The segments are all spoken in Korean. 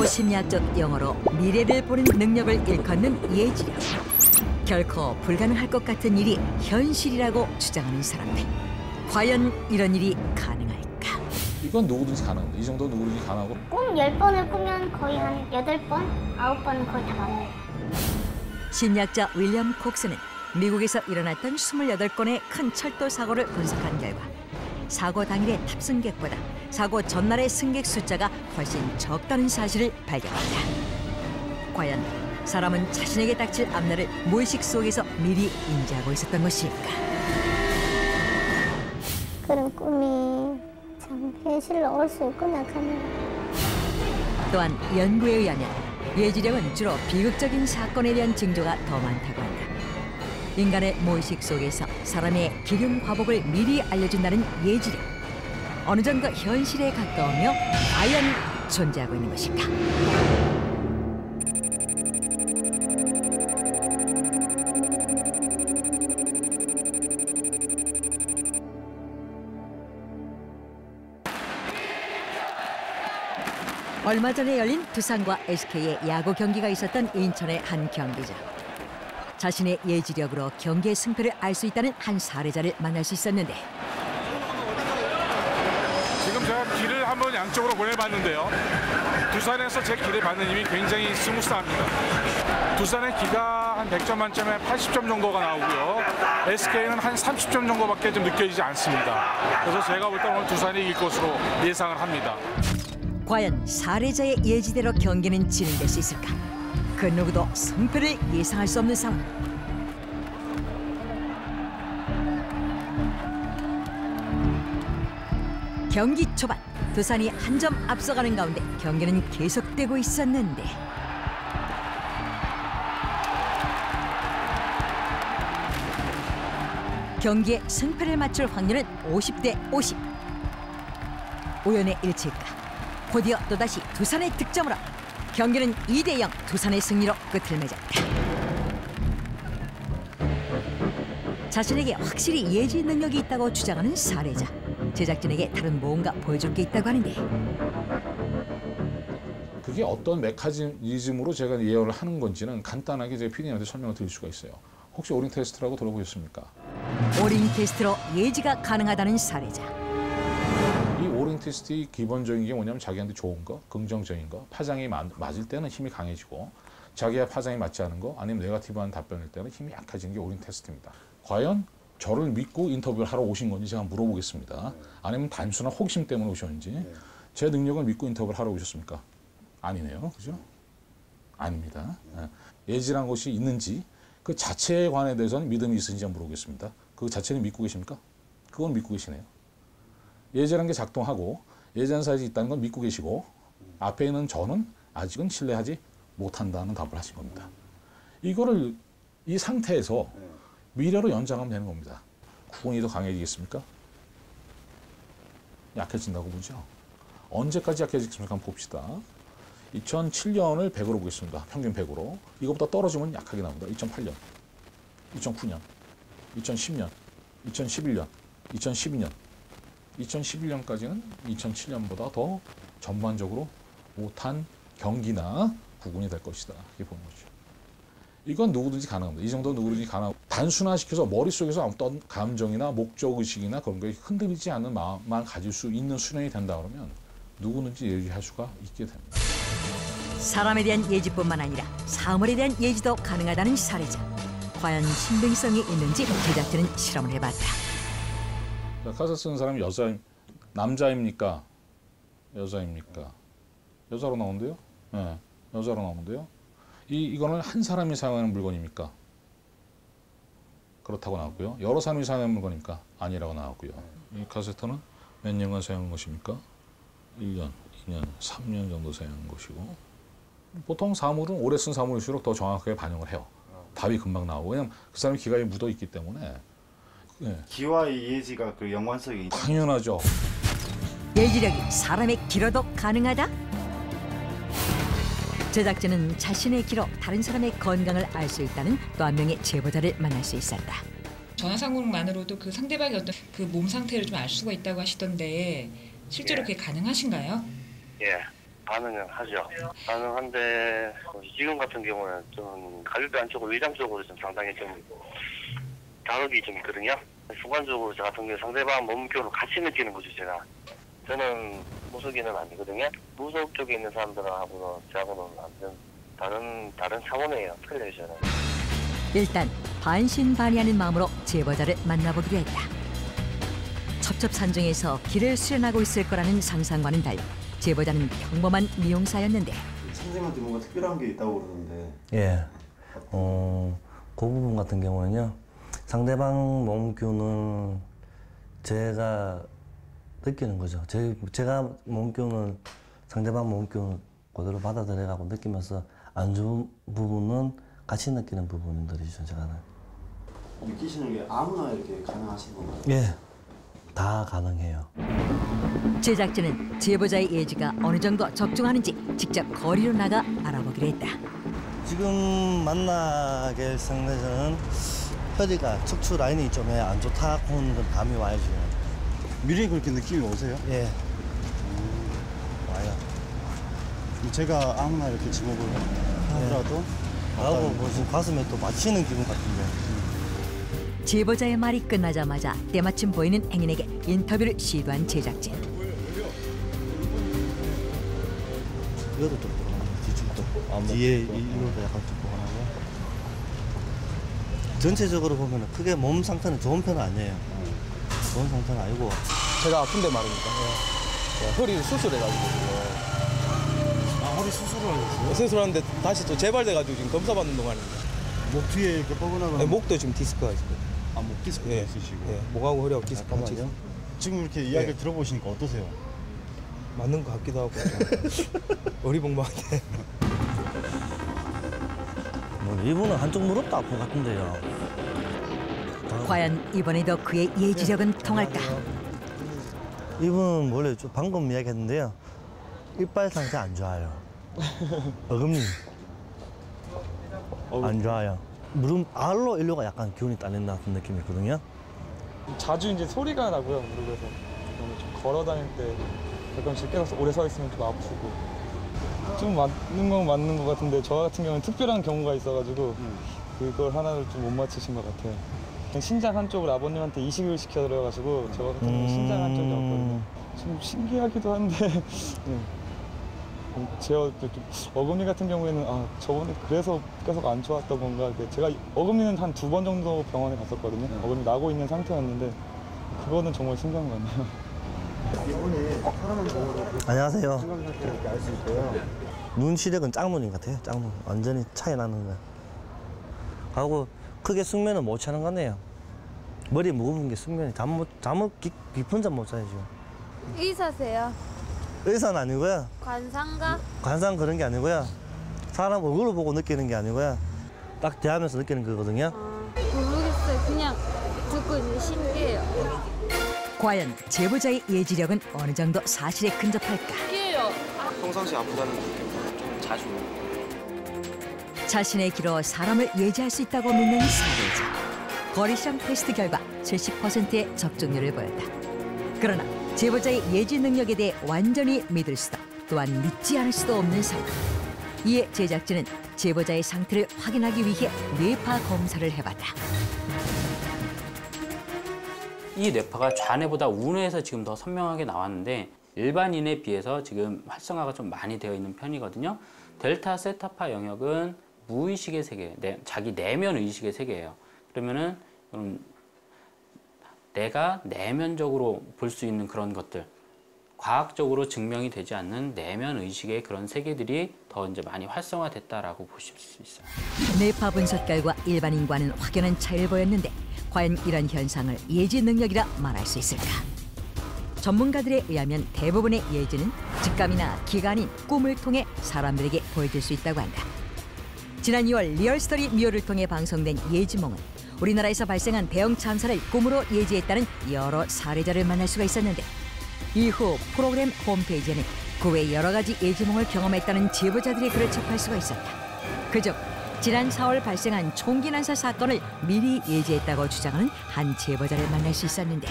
초심리학적 영어로 미래를 보는 능력을 일컫는 예지력. 결코 불가능할 것 같은 일이 현실이라고 주장하는 사람들. 과연 이런 일이 가능할까? 이건 누구든지 가능합니다. 이 정도 누구든지 가능하고. 꿈 10번을 꾸면 거의 한 8번, 9번은 거의 다 맞는 거예요. 심리학자 윌리엄 콕스는 미국에서 일어났던 28건의 큰 철도 사고를 분석한 결과 사고 당일의 탑승객보다 사고 전날의 승객 숫자가 훨씬 적다는 사실을 발견합니다. 과연 사람은 자신에게 닥칠 앞날을 무의식 속에서 미리 인지하고 있었던 것일까? 그런 꿈이 참 현실로 올 수 있구나 하면. 또한 연구에 의하면 예지력은 주로 비극적인 사건에 대한 징조가 더 많다고 한다. 인간의 무의식 속에서 사람의 기능 과복을 미리 알려준다는 예지력. 어느 정도 현실에 가까우며 과연 존재하고 있는 것일까? 얼마 전에 열린 두산과 SK의 야구 경기가 있었던 인천의 한 경기장. 자신의 예지력으로 경기의 승패를 알 수 있다는 한 사례자를 만날 수 있었는데 지금 제가 길을 한번 양쪽으로 보내봤는데요. 두산에서 제 길을 받는 힘이 굉장히 스무스합니다. 두산의 기가 한 100점 만점에 80점 정도가 나오고요. SK는 한 30점 정도밖에 좀 느껴지지 않습니다. 그래서 제가 볼 때 오늘 두산이 이길 것으로 예상을 합니다. 과연 사례자의 예지대로 경기는 진행될 수 있을까? 그 누구도 승패를 예상할 수 없는 상황. 경기 초반 두산이 한 점 앞서가는 가운데 경기는 계속되고 있었는데 경기의 승패를 맞출 확률은 50대 50. 우연의 일치일까? 곧이어 또다시 두산의 득점으로 경기는 2대0 두산의 승리로 끝을 맺었다. 자신에게 확실히 예지 능력이 있다고 주장하는 사례자. 제작진에게 다른 뭔가 보여줄 게 있다고 하는데 그게 어떤 메커니즘으로 제가 예언을 하는 건지는 간단하게 제가 PD님한테 설명을 드릴 수가 있어요. 혹시 오링 테스트라고 들어보셨습니까? 오링 테스트로 예지가 가능하다는 사례자. 이 오링 테스트의 기본적인 게 뭐냐면 자기한테 좋은 거, 긍정적인 거, 파장이 맞을 때는 힘이 강해지고 자기의 파장이 맞지 않은 거 아니면 네거티브한 답변일 때는 힘이 약해지는 게 오링 테스트입니다. 과연 저를 믿고 인터뷰를 하러 오신 건지 제가 물어보겠습니다. 아니면 단순한 호기심 때문에 오셨는지. 제 능력을 믿고 인터뷰를 하러 오셨습니까? 아니네요. 그죠? 아닙니다. 예지란 것이 있는지 그 자체에 관해 대해서는 믿음이 있으신지 물어보겠습니다. 그 자체는 믿고 계십니까? 그건 믿고 계시네요. 예지라는 게 작동하고 예지라는 사실이 있다는 건 믿고 계시고 앞에 있는 저는 아직은 신뢰하지 못한다는 답을 하신 겁니다. 이거를 이 상태에서 미래로 연장하면 되는 겁니다. 구근이 더 강해지겠습니까? 약해진다고 보죠. 언제까지 약해지겠습니까? 한번 봅시다. 2007년을 100으로 보겠습니다. 평균 100으로. 이것보다 떨어지면 약하게 나옵니다. 2008년, 2009년, 2010년, 2011년, 2012년. 2011년까지는 2007년보다 더 전반적으로 못한 경기나 구근이 될 것이다. 이렇게 보는 거죠. 이건 누구든지 가능합니다. 이 정도 누구든지 가능하고 단순화시켜서 머릿속에서 어떤 감정이나 목적의식이나 그런 거에 흔들리지 않는 마음만 가질 수 있는 수련이 된다 그러면 누구든지 예지할 수가 있게 됩니다. 사람에 대한 예지뿐만 아니라 사물에 대한 예지도 가능하다는 사례자. 과연 신빙성이 있는지 제작진은 실험을 해봤다. 카드 쓰는 사람이 남자입니까? 여자입니까? 여자로 나오는데요? 네, 여자로 나오는데요? 이거는 한 사람이 사용하는 물건입니까? 그렇다고 나왔고요. 여러 사람이 사용하는 물건입니까? 아니라고 나왔고요. 이 카세트는 몇 년간 사용한 것입니까? 1년, 2년, 3년 정도 사용한 것이고 보통 사물은 오래 쓴 사물일수록 더 정확하게 반영을 해요. 답이 금방 나오고 왜냐면 그 사람의 기가에 묻어 있기 때문에 네. 기와의 예지가 그 연관성이 당연하죠. 예지력이 사람의 기로도 가능하다? 제작진은 자신의 기로 다른 사람의 건강을 알 수 있다는 또 한 명의 제보자를 만날 수 있었다. 전화상으로만으로도 그 상대방의 어떤 그 몸 상태를 좀 알 수가 있다고 하시던데 실제로 그게 가능하신가요? 예, 가능하죠. 가능한데 지금 같은 경우는 좀 가격대 안쪽으로 위장적으로 좀 상당히 좀 다르기 좀 있거든요. 순간적으로 저 같은 경우 상대방 몸교를 같이 느끼는 거죠. 저는 무속인은 아니거든요. 무속 쪽에 있는 사람들하고는 저하고는 완전 다른 차원이에요. 틀려요. 저는. 일단 반신반의하는 마음으로 제보자를 만나보기로 했다. 첩첩산중에서 길을 수련하고 있을 거라는 상상과는 달리 제보자는 평범한 미용사였는데 선생님한테 뭔가 특별한 게 있다고 그러는데. 예. 그 부분 같은 경우는요. 상대방 몸교는 제가 느끼는 거죠. 제가 몸교는 상대방 몸교는 그대로 받아들여가고 느끼면서 안 좋은 부분은 같이 느끼는 부분들이죠. 제가는. 느끼시는 게 아무나 이렇게 가능하신 건가요? 예. 다 가능해요. 제작진은 제보자의 예지가 어느 정도 적중하는지 직접 거리로 나가 알아보기로 했다. 지금 만나게 될 상대는 허리가 척추 라인이 좀 안 좋다고 하는 감이 와요 지금. 미리 그렇게 느낌이 오세요? 예. 와요. 제가 아무나 이렇게 지목을 하더라도 나하고 뭐 지금 가슴에 또 맞히는 기분 같은데. 제보자의 말이 끝나자마자 때마침 보이는 행인에게 인터뷰를 시도한 제작진. 이것도 좀 불안하고 뒤쪽도 뒤에 이거도 약간 좀 불안하고. 전체적으로 보면 크게 몸 상태는 좋은 편은 아니에요. 좋은 상태는 아니고. 제가 아픈데 말입니까? 네. 허리를 수술해가지고 아, 허리 수술을 하셨어요? 수술하는데 다시 또 재발돼가지고 지금 검사받는 동안입니다. 목 뒤에 이렇게 뻐근하거나. 네, 목도 지금 디스크가 있어요. 아, 목 디스크 네. 있으시고. 네, 목하고 허리하고 디스크 같이 있어요. 지금 이렇게 이야기를 네. 들어보시니까 어떠세요? 맞는 것 같기도 하고 어리벙벙한데. 뭐 이분은 한쪽 무릎도 아픈 것 같은데요. 과연 이번에도 그의 예지력은 통할까? 이분은 원래 좀 방금 이야기했는데요. 이빨 상태 안 좋아요. 어금니 안 좋아요. 무릎 알로 일로가 약간 기운이 딸린다 같은 느낌이 있거든요. 자주 이제 소리가 나고요, 무릎에서. 좀 걸어 다닐 때 가끔씩 계속 오래 서 있으면 좀 아프고. 좀 맞는 건 맞는 것 같은데 저 같은 경우는 특별한 경우가 있어가지고 그걸 하나를 좀 못 맞추신 것 같아요. 신장 한쪽을 아버님한테 이식을 시켜드려가지고 저 같은 경우는 신장 한쪽이었거든요. 좀 신기하기도 한데 제 어금니 같은 경우에는 저번에 그래서 계속 안 좋았던 건가. 제가 어금니는 한 2번 정도 병원에 갔었거든요. 어금니 나고 있는 상태였는데 그거는 정말 신기한 것 같네요. 이분이 사람을 보고 안녕하세요. 건강 상태를 이렇게 알 수 있고요. 눈 시력은 짱눈인 것 같아요. 짱눈. 완전히 차이 나는 거. 하고 크게 숙면은 못 차는 거네요. 머리 무거운 게 숙면이 잠을 깊은 잠 못 자요 지금. 의사세요? 의사는 아니고요. 관상가? 관상 그런 게 아니고요. 사람 얼굴을 보고 느끼는 게 아니고요. 딱 대하면서 느끼는 거거든요. 모르겠어요. 그냥 듣고 있는데 신기해요. 과연 제보자의 예지력은 어느 정도 사실에 근접할까? 평상시 아프다는 느낌 좀 자주. 자신의 귀로 사람을 예지할 수 있다고 믿는 사례자. 거리시장 테스트 결과 70%의 적중률을 보였다. 그러나 제보자의 예지 능력에 대해 완전히 믿을 수도 또한 믿지 않을 수도 없는 상황. 이에 제작진은 제보자의 상태를 확인하기 위해 뇌파 검사를 해봤다. 이 뇌파가 좌뇌보다 우뇌에서 지금 더 선명하게 나왔는데 일반인에 비해서 지금 활성화가 좀 많이 되어 있는 편이거든요. 델타 세타파 영역은 무의식의 세계, 자기 내면 의식의 세계예요. 그러면은 내가 내면적으로 볼 수 있는 그런 것들, 과학적으로 증명이 되지 않는 내면 의식의 그런 세계들이 더 이제 많이 활성화됐다라고 보실 수 있어요. 뇌파 분석 결과 일반인과는 확연한 차이를 보였는데 과연 이런 현상을 예지 능력이라 말할 수 있을까? 전문가들에 의하면 대부분의 예지는 직감이나 기가 아닌 꿈을 통해 사람들에게 보여줄 수 있다고 한다. 지난 2월 리얼스토리 뮤어를 통해 방송된 예지몽은 우리나라에서 발생한 대형 참사를 꿈으로 예지했다는 여러 사례자를 만날 수가 있었는데 이후 프로그램 홈페이지에는 그 외 여러 가지 예지몽을 경험했다는 제보자들의 글을 접할 수가 있었다. 그중 지난 4월 발생한 총기 난사 사건을 미리 예지했다고 주장하는 한 제보자를 만날 수 있었는데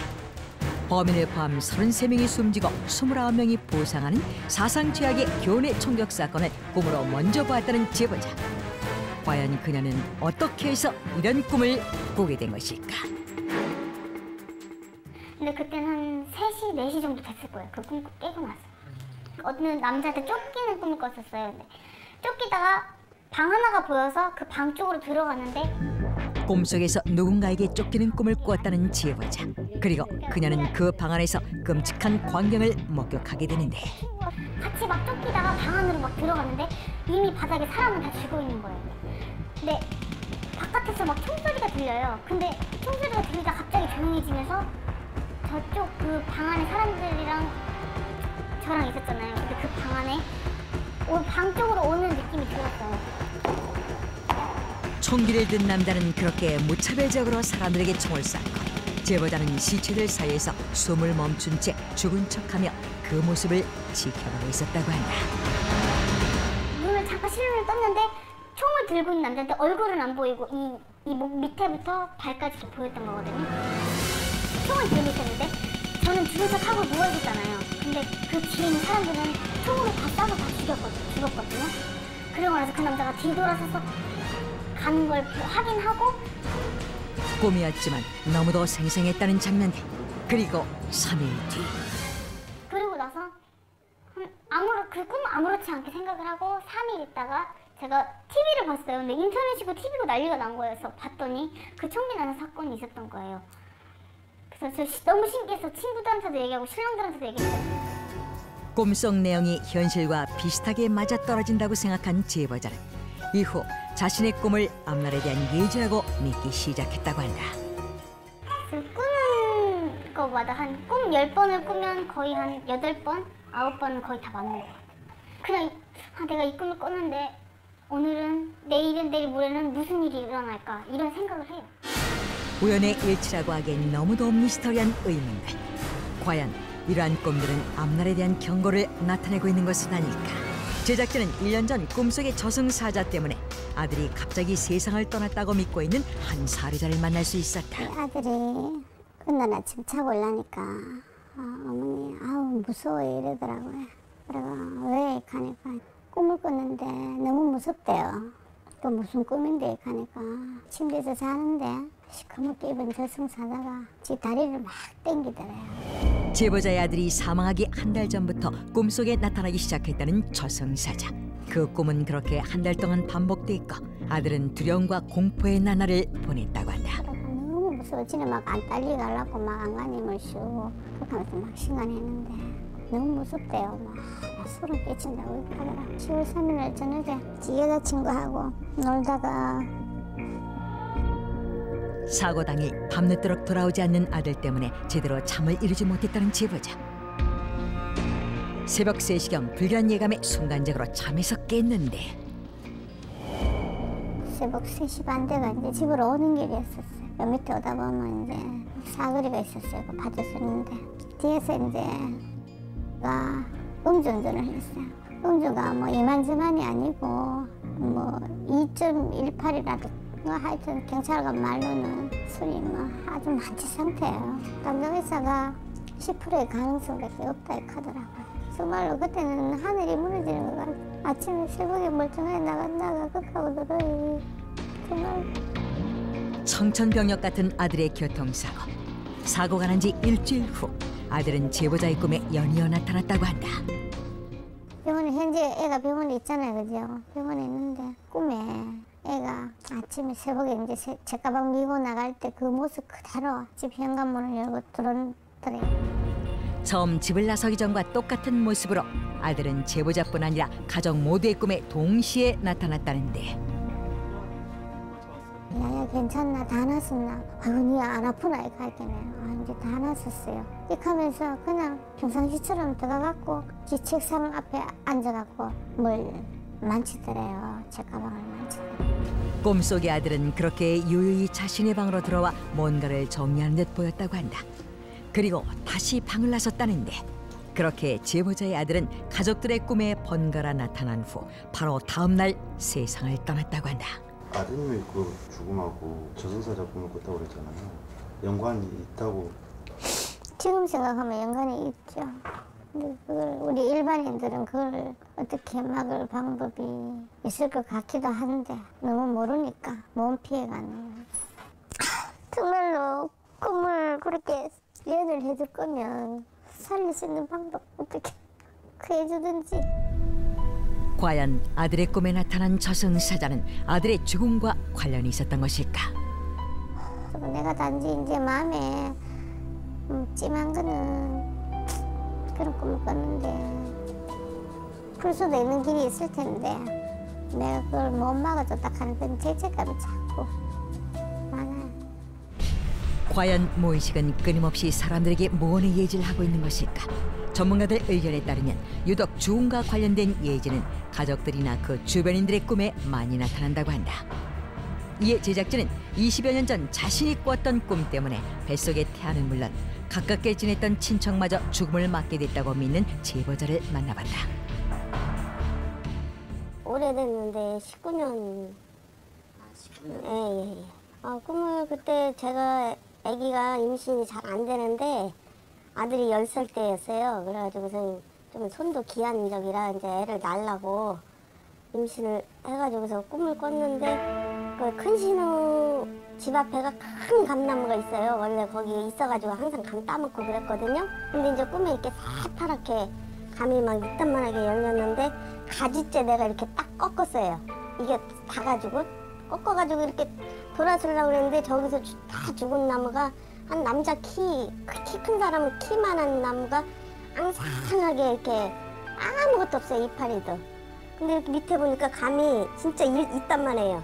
범인을 포함 33명이 숨지고 29명이 부상하는 사상 최악의 교내 총격 사건을 꿈으로 먼저 보았다는 제보자. 과연 그녀는 어떻게 해서 이런 꿈을 꾸게 된 것일까? 근데 그때는 한 3시, 4시 정도 됐을 거예요. 그 꿈 깨고 나서. 어느 남자한테 쫓기는 꿈을 꿨었어요. 근데 쫓기다가 방 하나가 보여서 그 방 쪽으로 들어갔는데 꿈속에서 누군가에게 쫓기는 꿈을 꾸었다는 제보자. 그리고 그녀는 그 방 안에서 끔찍한 광경을 목격하게 되는데 같이 막 쫓기다가 방 안으로 막 들어갔는데 이미 바닥에 사람은 다 죽어 있는 거예요. 근데 바깥에서 막 총소리가 들려요. 근데 총소리가 들리다 갑자기 조용해지면서 저쪽 그 방 안에 사람들이랑 저랑 있었잖아요. 근데 그 방 안에 방 쪽으로 오는 느낌이 들었어요. 총기를 든 남자는 그렇게 무차별적으로 사람들에게 총을 쐈고 제보자는 시체들 사이에서 숨을 멈춘 채 죽은 척하며 그 모습을 지켜보고 있었다고 한다. 눈을 잠깐 실눈을 떴는데 총을 들고 있는 남자한테 얼굴은 안 보이고 이 목 밑에부터 발까지 이렇게 보였던 거거든요. 총을 들고 있었는데 저는 죽은 척하고 누워있었잖아요. 근데 그 뒤에 있는 사람들은 총으로 다 쏴서 다 죽었거든요. 그러고 나서 그 남자가 뒤돌아서서 가는 걸 확인하고 꿈이었지만 너무도 생생했다는 장면들. 그리고 3일 뒤 그리고 나서 그 꿈 아무렇지 않게 생각을 하고 3일 있다가 제가 TV를 봤어요. 근데 인터넷이고 TV고 난리가 난 거예요. 그래서 봤더니 그 총기 나는 사건이 있었던 거예요. 그래서 저 너무 신기해서 친구들한테도 얘기하고 신랑들한테도 얘기했어요. 꿈속 내용이 현실과 비슷하게 맞아떨어진다고 생각한 제보자는 이후 자신의 꿈을 앞날에 대한 예지라고 믿기 시작했다고 한다. 꾸는 거마다 한 꿈 10번을 꾸면 거의 한 8번, 9번은 거의 다 맞는 것 같아요. 그냥 내가 이 꿈을 꿨는데 오늘은, 내일은, 내일 모레는 무슨 일이 일어날까 이런 생각을 해요. 우연의 일치라고 하기엔 너무도 미스터리한 의문들. 과연 이러한 꿈들은 앞날에 대한 경고를 나타내고 있는 것은 아닐까? 제작진은 1년 전 꿈속의 저승사자 때문에 아들이 갑자기 세상을 떠났다고 믿고 있는 한 사례자를 만날 수 있었다. 아들이 그날 아침 자고 일어나니까 어머니 아우 무서워 이러더라고요. 그래가 왜 가니까 꿈을 꿨는데 너무 무섭대요. 또 무슨 꿈인데 가니까 침대에서 자는데 시커멓게 입은 저승사자가 지 다리를 막 당기더래요. 제보자의 아들이 사망하기 한 달 전부터 꿈속에 나타나기 시작했다는 저승사자. 그 꿈은 그렇게 한 달 동안 반복됐고 아들은 두려움과 공포의 나날을 보냈다고 한다. 너무 무서워. 지는 막 안 딸리 가려고 막 안간힘을 씌우고 그렇게 하면서 막 신간했는데 너무 무섭대요. 막 소름 끼친다고 하더라. 10월 3일 저녁에 지 여자친구하고 놀다가 사고 당일 밤늦도록 돌아오지 않는 아들 때문에 제대로 잠을 이루지 못했다는 제보자. 새벽 3시경 불길한 예감에 순간적으로 잠에서 깼는데 새벽 3시 반 돼가 이제 집으로 오는 길이었었어요. 요 밑에 오다 보면 이제 사거리가 있었어요. 그 파줬었는데 뒤에서 이제 가 음주운전을 했어요. 음주가 뭐 이만저만이 아니고 뭐 2.18이라도 하여튼 경찰관 말로는 술이 뭐 아주 만취 상태예요. 담당 의사가 10%의 가능성밖에 없다 하더라고요. 정말로 그때는 하늘이 무너지는 것 같아요. 아침에 새벽에 멀쩡하게 나갔다가 끝하고 들어요. 정말. 청천벽력 같은 아들의 교통사고. 사고가 난 지 일주일 후 아들은 제보자의 꿈에 연이어 나타났다고 한다. 병원에 현재 애가 병원에 있잖아요, 그죠? 병원에 있는데 꿈에 애가 아침에 새벽에 이제 제 가방 밀고 나갈 때 그 모습 그대로 집 현관문을 열고 들어오더래요. 처음 집을 나서기 전과 똑같은 모습으로 아들은 제보자뿐 아니라 가족 모두의 꿈에 동시에 나타났다는데. 야야 괜찮나? 다 났었나? 아이고 니 안 아프나? 이렇게 할게네요. 아 이제 다 났었어요. 이렇게 하면서 그냥 평상시처럼 들어가갖고 지 책상 앞에 앉아갖고 뭘 만지더래요. 제 가방을 만지더래요. 꿈속의 아들은 그렇게 유유히 자신의 방으로 들어와 뭔가를 정리하는 듯 보였다고 한다. 그리고 다시 방을 나섰다는데 그렇게 제보자의 아들은 가족들의 꿈에 번갈아 나타난 후 바로 다음 날 세상을 떠났다고 한다. 아드님이 그 죽음하고 저승사자 꿈을 꿨다고 그랬잖아요. 연관이 있다고 지금 생각하면 연관이 있죠. 근데 그걸 우리 일반인들은 그걸 어떻게 막을 방법이 있을 것 같기도 한데 너무 모르니까 몸 피해가는 거예요. 정말로 꿈을 그렇게 예언을 해줄 거면 살릴 수 있는 방법 어떻게 구해주든지. 과연 아들의 꿈에 나타난 저승사자는 아들의 죽음과 관련이 있었던 것일까? 내가 단지 이제 마음에 찜한 거는 그런 꿈을 꿨는데 풀 수도 있는 길이 있을 텐데 내가 그걸 못 막아줬다 하는 그런 죄책감이 자꾸 많아요. 과연 모의식은 끊임없이 사람들에게 무언의 예지를 하고 있는 것일까? 전문가들 의견에 따르면 유독 죽음과 관련된 예지는 가족들이나 그 주변인들의 꿈에 많이 나타난다고 한다. 이에 제작진은 20여 년 전 자신이 꿨던 꿈 때문에 뱃속의 태아는 물론 가깝게 지냈던 친척마저 죽음을 맞게 됐다고 믿는 제보자를 만나봤다. 오래됐는데 19년. 예. 꿈을 그때 제가 아기가 임신이 잘 안 되는데 아들이 10살 때였어요. 그래가지고서 좀 손도 귀한 적이라 이제 애를 낳으려고 임신을 해가지고서 꿈을 꿨는데 그 큰 신우 집 앞에가 큰 감나무가 있어요. 원래 거기 있어가지고 항상 감 따먹고 그랬거든요. 근데 이제 꿈에 이렇게 새파랗게 감이 막 이딴만하게 열렸는데 가지째 내가 이렇게 딱 꺾었어요. 이게 다 가지고 꺾어가지고 이렇게 돌아서려고 그랬는데 저기서 다 죽은 나무가 한 남자 키 큰 사람은 키만한 나무가 앙상하게 이렇게 아무것도 없어요. 이파리도. 근데 이렇게 밑에 보니까 감이 진짜 이딴만해요.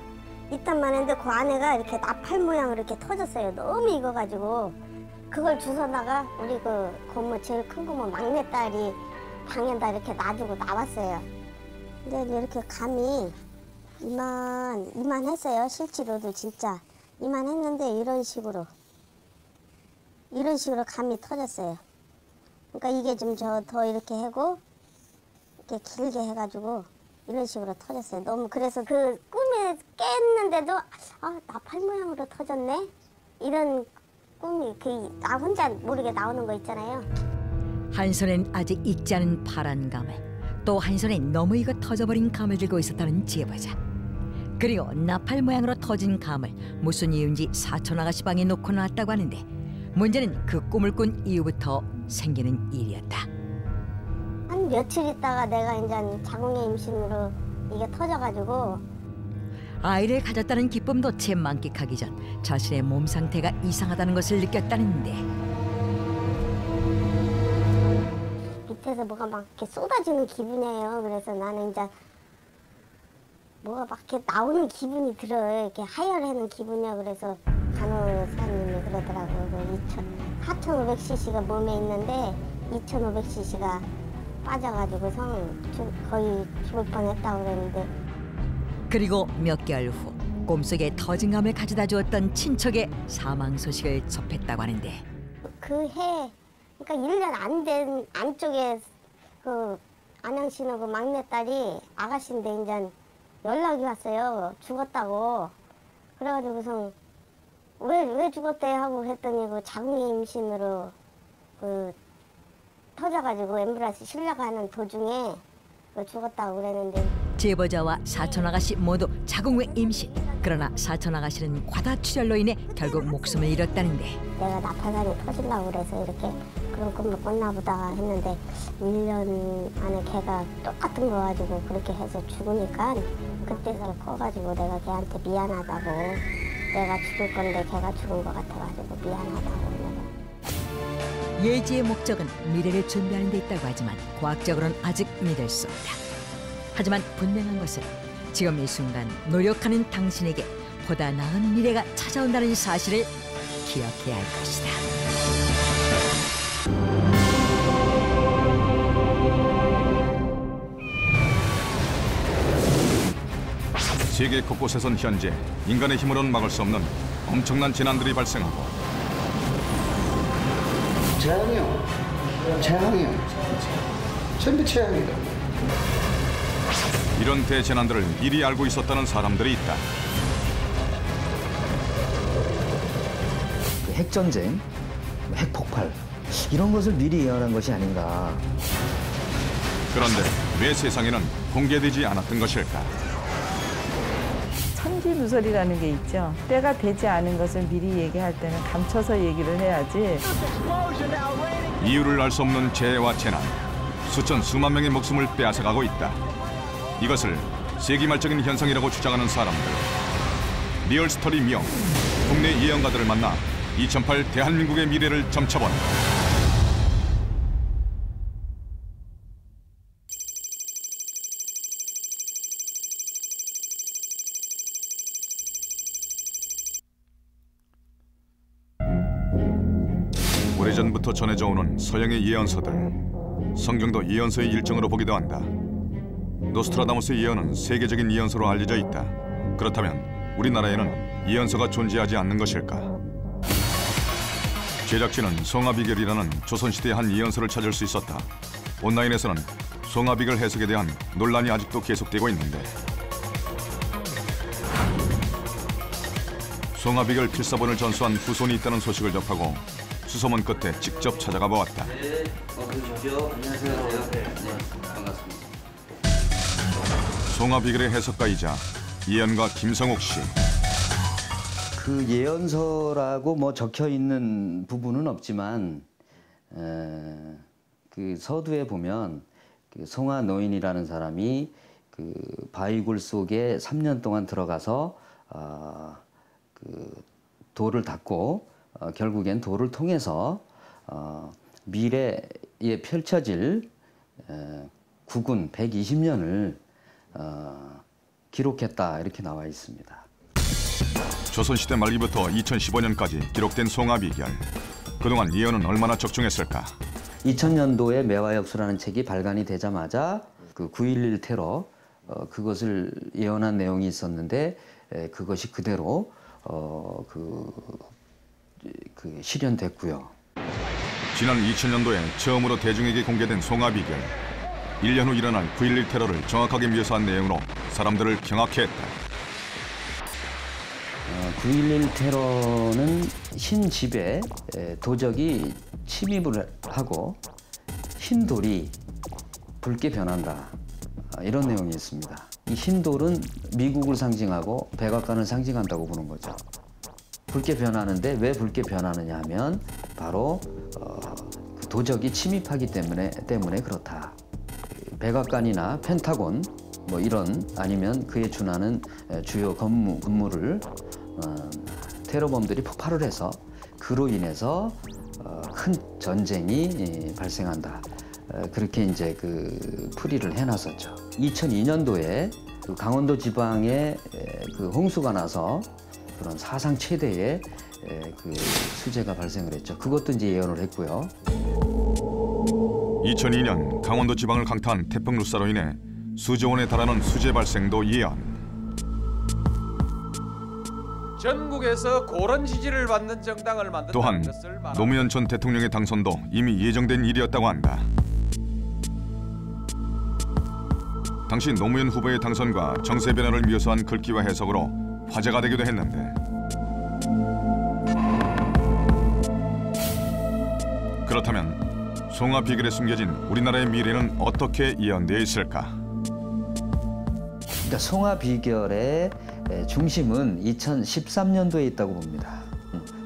이딴만한데 그 안에가 이렇게 나팔 모양으로 이렇게 터졌어요. 너무 익어가지고 그걸 주워다가 우리 그 고모 제일 큰 고모 막내딸이 방에다 이렇게 놔두고 나왔어요. 근데 이렇게 감이 이만했어요. 실제로도 진짜 이만했는데 이런 식으로 감이 터졌어요. 그러니까 이게 좀 더 이렇게 하고 이렇게 길게 해가지고 이런 식으로 터졌어요. 너무 그래서 그 꿈에 깼는데도 나팔 모양으로 터졌네? 이런 꿈이 나 혼자 모르게 나오는 거 있잖아요. 한 손엔 아직 익지 않은 파란 감을, 또 한 손엔 너무 익어 터져버린 감을 들고 있었다는 제보자. 그리고 나팔 모양으로 터진 감을 무슨 이유인지 사촌 아가씨 방에 놓고 놨다고 하는데 문제는 그 꿈을 꾼 이후부터 생기는 일이었다. 한 며칠 있다가 내가 이제 자궁의 임신으로 이게 터져가지고 아이를 가졌다는 기쁨도 채 만끽하기 전 자신의 몸 상태가 이상하다는 것을 느꼈다는데 밑에서 뭐가 막 이렇게 쏟아지는 기분이에요. 그래서 나는 이제 뭐가 막 이렇게 나오는 기분이 들어요. 이렇게 하혈하는 기분이야. 그래서 간호사님이 그러더라고요. 4,500cc가 몸에 있는데 2,500cc가 빠져가지고서 거의 죽을 뻔했다고 그랬는데. 그리고 몇 개월 후 꿈속에 터진 감을 가져다 주었던 친척의 사망 소식을 접했다고 하는데 그 해, 그러니까 1년 안 된 안쪽에 그 안양신호 그 막내딸이 아가씨인데 이제 연락이 왔어요. 죽었다고. 그래가지고서 왜 죽었대 하고 그랬더니 그 자궁의 임신으로 그 터져가지고 앰뷸런스 실려가는 도중에 그 죽었다고 그랬는데. 제보자와 사촌 아가씨 모두 자궁의 임신. 그러나 사촌 아가씨는 과다출혈로 인해 결국 목숨을 잃었다는데. 내가 나팔관이 터지려고 그래서 이렇게 그런 꿈을 꿨나 보다 했는데 1년 안에 걔가 똑같은 거 가지고 그렇게 해서 죽으니까 그때서 커가지고 내가 걔한테 미안하다고, 내가 죽을 건데 걔가 죽은 거 같아가지고 미안하다고. 예지의 목적은 미래를 준비하는 데 있다고 하지만 과학적으로는 아직 믿을 수 없다. 하지만 분명한 것은 지금 이 순간 노력하는 당신에게 보다 나은 미래가 찾아온다는 사실을 기억해야 할 것이다. 세계 곳곳에선 현재 인간의 힘으로는 막을 수 없는 엄청난 재난들이 발생하고 재앙이요. 전부 재앙이다. 이런 대재난들을 미리 알고 있었다는 사람들이 있다. 핵전쟁, 핵폭발, 이런 것을 미리 예언한 것이 아닌가. 그런데 왜 세상에는 공개되지 않았던 것일까? 천기누설이라는 게 있죠. 때가 되지 않은 것을 미리 얘기할 때는 감춰서 얘기를 해야지. 이유를 알 수 없는 재해와 재난, 수천 수만 명의 목숨을 빼앗아가고 있다. 이것을 세기말적인 현상이라고 주장하는 사람들. 리얼스토리 명, 국내 예언가들을 만나 2008 대한민국의 미래를 점쳐본다. 오래전부터 전해져 오는 서양의 예언서들. 성경도 예언서의 일종으로 보기도 한다. 노스트라다무스의 예언은 세계적인 예언서로 알려져 있다. 그렇다면 우리나라에는 예언서가 존재하지 않는 것일까? 제작진은 송하비결이라는 조선시대의 한 예언서를 찾을 수 있었다. 온라인에서는 송하비결 해석에 대한 논란이 아직도 계속되고 있는데, 송하비결 필사본을 전수한 후손이 있다는 소식을 접하고 수소문 끝에 직접 찾아가 보았다. 네, 그러십시오. 안녕하세요. 네, 반갑습니다. 송하비결의 해석가이자 예언가 김성욱 씨. 그 예언서라고 뭐 적혀 있는 부분은 없지만 그 서두에 보면 그 송하 노인이라는 사람이 그 바위굴 속에 3년 동안 들어가서 그 돌을 닦고 결국엔 돌을 통해서 미래에 펼쳐질 국운 120년을 기록했다, 이렇게 나와 있습니다. 조선시대 말기부터 2015년까지 기록된 송하비결. 그동안 예언은 얼마나 적중했을까? 2000년도에 매화역수라는 책이 발간이 되자마자 그 9.11 테러 그것을 예언한 내용이 있었는데 그것이 그대로 실현됐고요. 지난 2000년도에 처음으로 대중에게 공개된 송하비결. 1년 후 일어날 9.11 테러를 정확하게 묘사한 내용으로 사람들을 경악해 했다. 9.11 테러는 흰 집에 도적이 침입을 하고 흰 돌이 붉게 변한다, 이런 내용이 있습니다. 이 흰 돌은 미국을 상징하고 백악관을 상징한다고 보는 거죠. 붉게 변하는데 왜 붉게 변하느냐 하면 바로 그 도적이 침입하기 때문에 그렇다. 백악관이나 펜타곤 뭐 이런, 아니면 그에 준하는 주요 건물을 테러범들이 폭발을 해서 그로 인해서 큰 전쟁이 발생한다. 그렇게 이제 그 풀이를 해놨었죠. 2002년도에 그 강원도 지방에 그 홍수가 나서 그런 사상 최대의 그 수재가 발생을 했죠. 그것도 이제 예언을 했고요. 2002년 강원도 지방을 강타한 태풍 루사로 인해 수조 원에 달하는 수재 발생도 예언. 전국에서 고런 지지를 받는 정당을 만든다는 또한 것을 노무현 전 대통령의 당선도 이미 예정된 일이었다고 한다. 당시 노무현 후보의 당선과 정세 변화를 묘사한 글귀와 해석으로 화제가 되기도 했는데, 그렇다면 송하비결에 숨겨진 우리나라의 미래는 어떻게 예언되어 있을까? 그러니까 송하비결의 중심은 2013년도에 있다고 봅니다.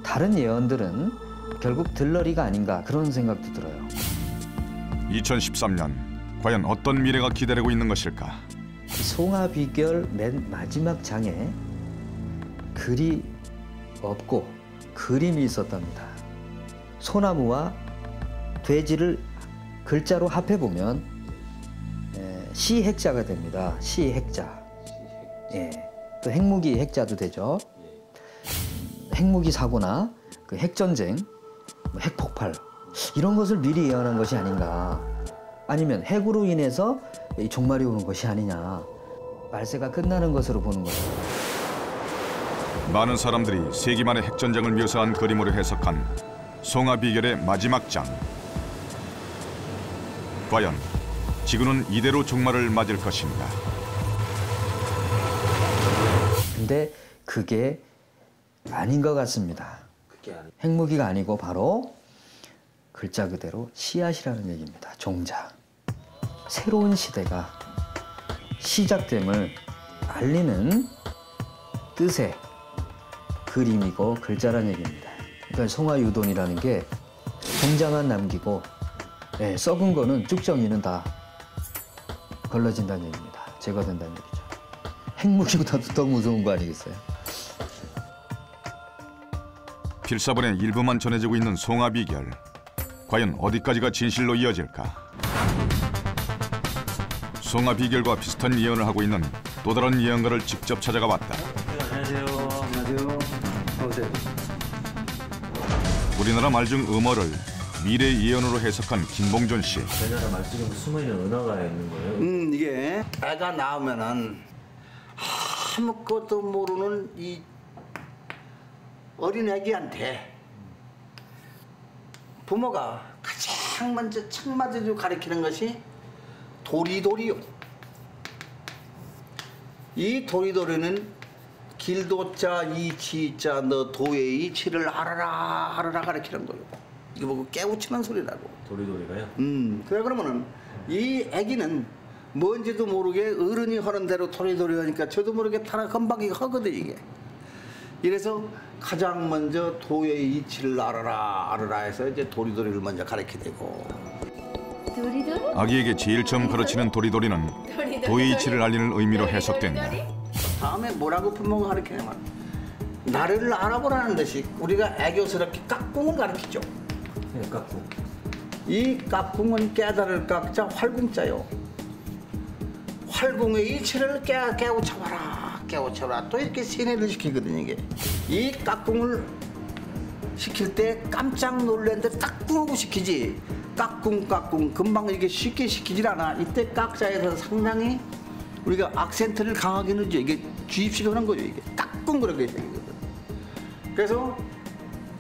다른 예언들은 결국 들러리가 아닌가, 그런 생각도 들어요. 2013년 과연 어떤 미래가 기다리고 있는 것일까? 송하비결 맨 마지막 장에 글이 없고 그림이 있었답니다. 소나무와 돼지를 글자로 합해보면 시핵자가 됩니다. 시핵자. 예. 또 핵무기 핵자도 되죠. 핵무기 사고나 그 핵전쟁, 핵폭발, 이런 것을 미리 예언한 것이 아닌가. 아니면 핵으로 인해서 종말이 오는 것이 아니냐. 말세가 끝나는 것으로 보는 거죠. 많은 사람들이 세기만의 핵전쟁을 묘사한 그림으로 해석한 송하비결의 마지막 장. 과연 지구는 이대로 종말을 맞을 것인가? 근데 그게 아닌 것 같습니다. 핵무기가 아니고 바로 글자 그대로 씨앗이라는 얘기입니다. 종자. 새로운 시대가 시작됨을 알리는 뜻의 그림이고 글자라는 얘기입니다. 그러니까 송화유돈이라는 게 종자만 남기고 썩은 거는 쭉정이는 다 걸러진다는 얘기입니다. 제거된다는 얘기죠. 핵무기보다도 더 무서운 거 아니겠어요? 필사본의 일부만 전해지고 있는 송화 비결. 과연 어디까지가 진실로 이어질까? 송화 비결과 비슷한 예언을 하고 있는 또 다른 예언가를 직접 찾아가 봤다. 안녕하세요. 안녕하세요. 오세요. 우리나라 말 중 음어를 미래 예언으로 해석한 김봉준 씨. 우리나라 말 속에 숨어있는 은어가 있는 거예요? 이게 애가 나오면은 아무것도 모르는 이 어린 애기한테 부모가 가장 먼저 첫 마디로 가르치는 것이 도리도리요. 이 도리도리는 길도자 이치자 너 도의 이치를 알아라 가르치는 거예요. 이거 보고 깨우치는 소리라고. 도리도리가요? 그래 그러면은 이 애기는 뭔지도 모르게 어른이 하는 대로 도리도리 하니까 저도 모르게 타라 금방 이거 하거든 이게. 이래서 가장 먼저 도의 이치를 알아라 해서 이제 도리도리를 먼저 가르치게 되고. 도리도리? 아기에게 제일 처음 가르치는 도리도리는 도의 이치를 알리는 의미로 해석된다. 다음에 뭐라고 부모가 가르치냐면 나를 알아보라는 듯이 우리가 애교스럽게 깍꿍을 가르치죠. 네, 깍꿍. 이 깍꿍은 깨달을 깍자 활궁자요. 활궁의 이치를 깨우쳐봐라 또 이렇게 세뇌를 시키거든요. 이게 이 깍꿍을 시킬 때 깜짝 놀랐는데 깍꿍하고 시키지 깍꿍 금방 이렇게 쉽게 시키질 않아. 이때 깍자에서 상당히 우리가 악센트를 강하게 넣죠. 이게 주입식을 하는 거죠. 이게 깍꿍 그렇게 생기거든. 그래서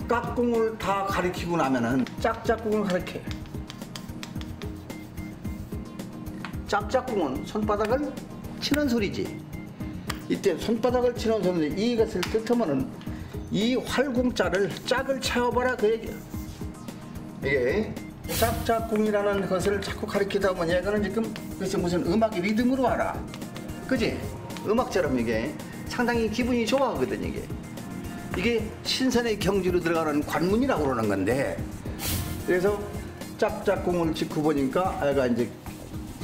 깍꿍을 다 가리키고 나면은 짝짝꿍을 가르쳐요. 짝짝꿍은 손바닥을 치는 소리지. 이때 손바닥을 치는 소리인데 이것을 뜻하면은 이 활궁자를 짝을 채워봐라 그 얘기야. 이게 짝짝꿍이라는 것을 자꾸 가르치다 보면 얘가는 지금 그래서 무슨 음악의 리듬으로 알아. 그지? 음악처럼 이게 상당히 기분이 좋아하거든 이게. 이게 신선의 경지로 들어가는 관문이라고 그러는 건데 그래서 짝짝꿍을 짚고 보니까 애가 이제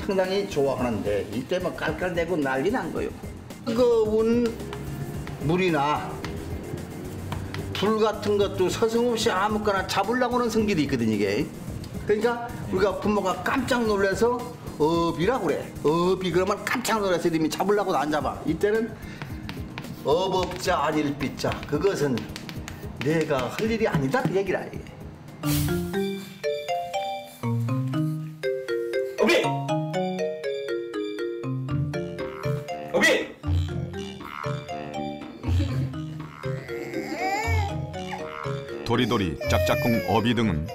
상당히 좋아하는데 이때 막 깔깔대고 난리 난 거예요. 뜨거운 물이나 불 같은 것도 서슴없이 아무거나 잡으려고 하는 성질이 있거든 이게. 그러니까 우리가 부모가 깜짝 놀라서 업이라고 그래. 업이 그러면 깜짝 놀라서 이름이 잡으려고 안 잡아. 이때는 업업자 아닐 삐자 그것은 내가 할 일이 아니다 그 얘기라 이게. 어비! 도리도리, 짝짝꿍, 어비 등은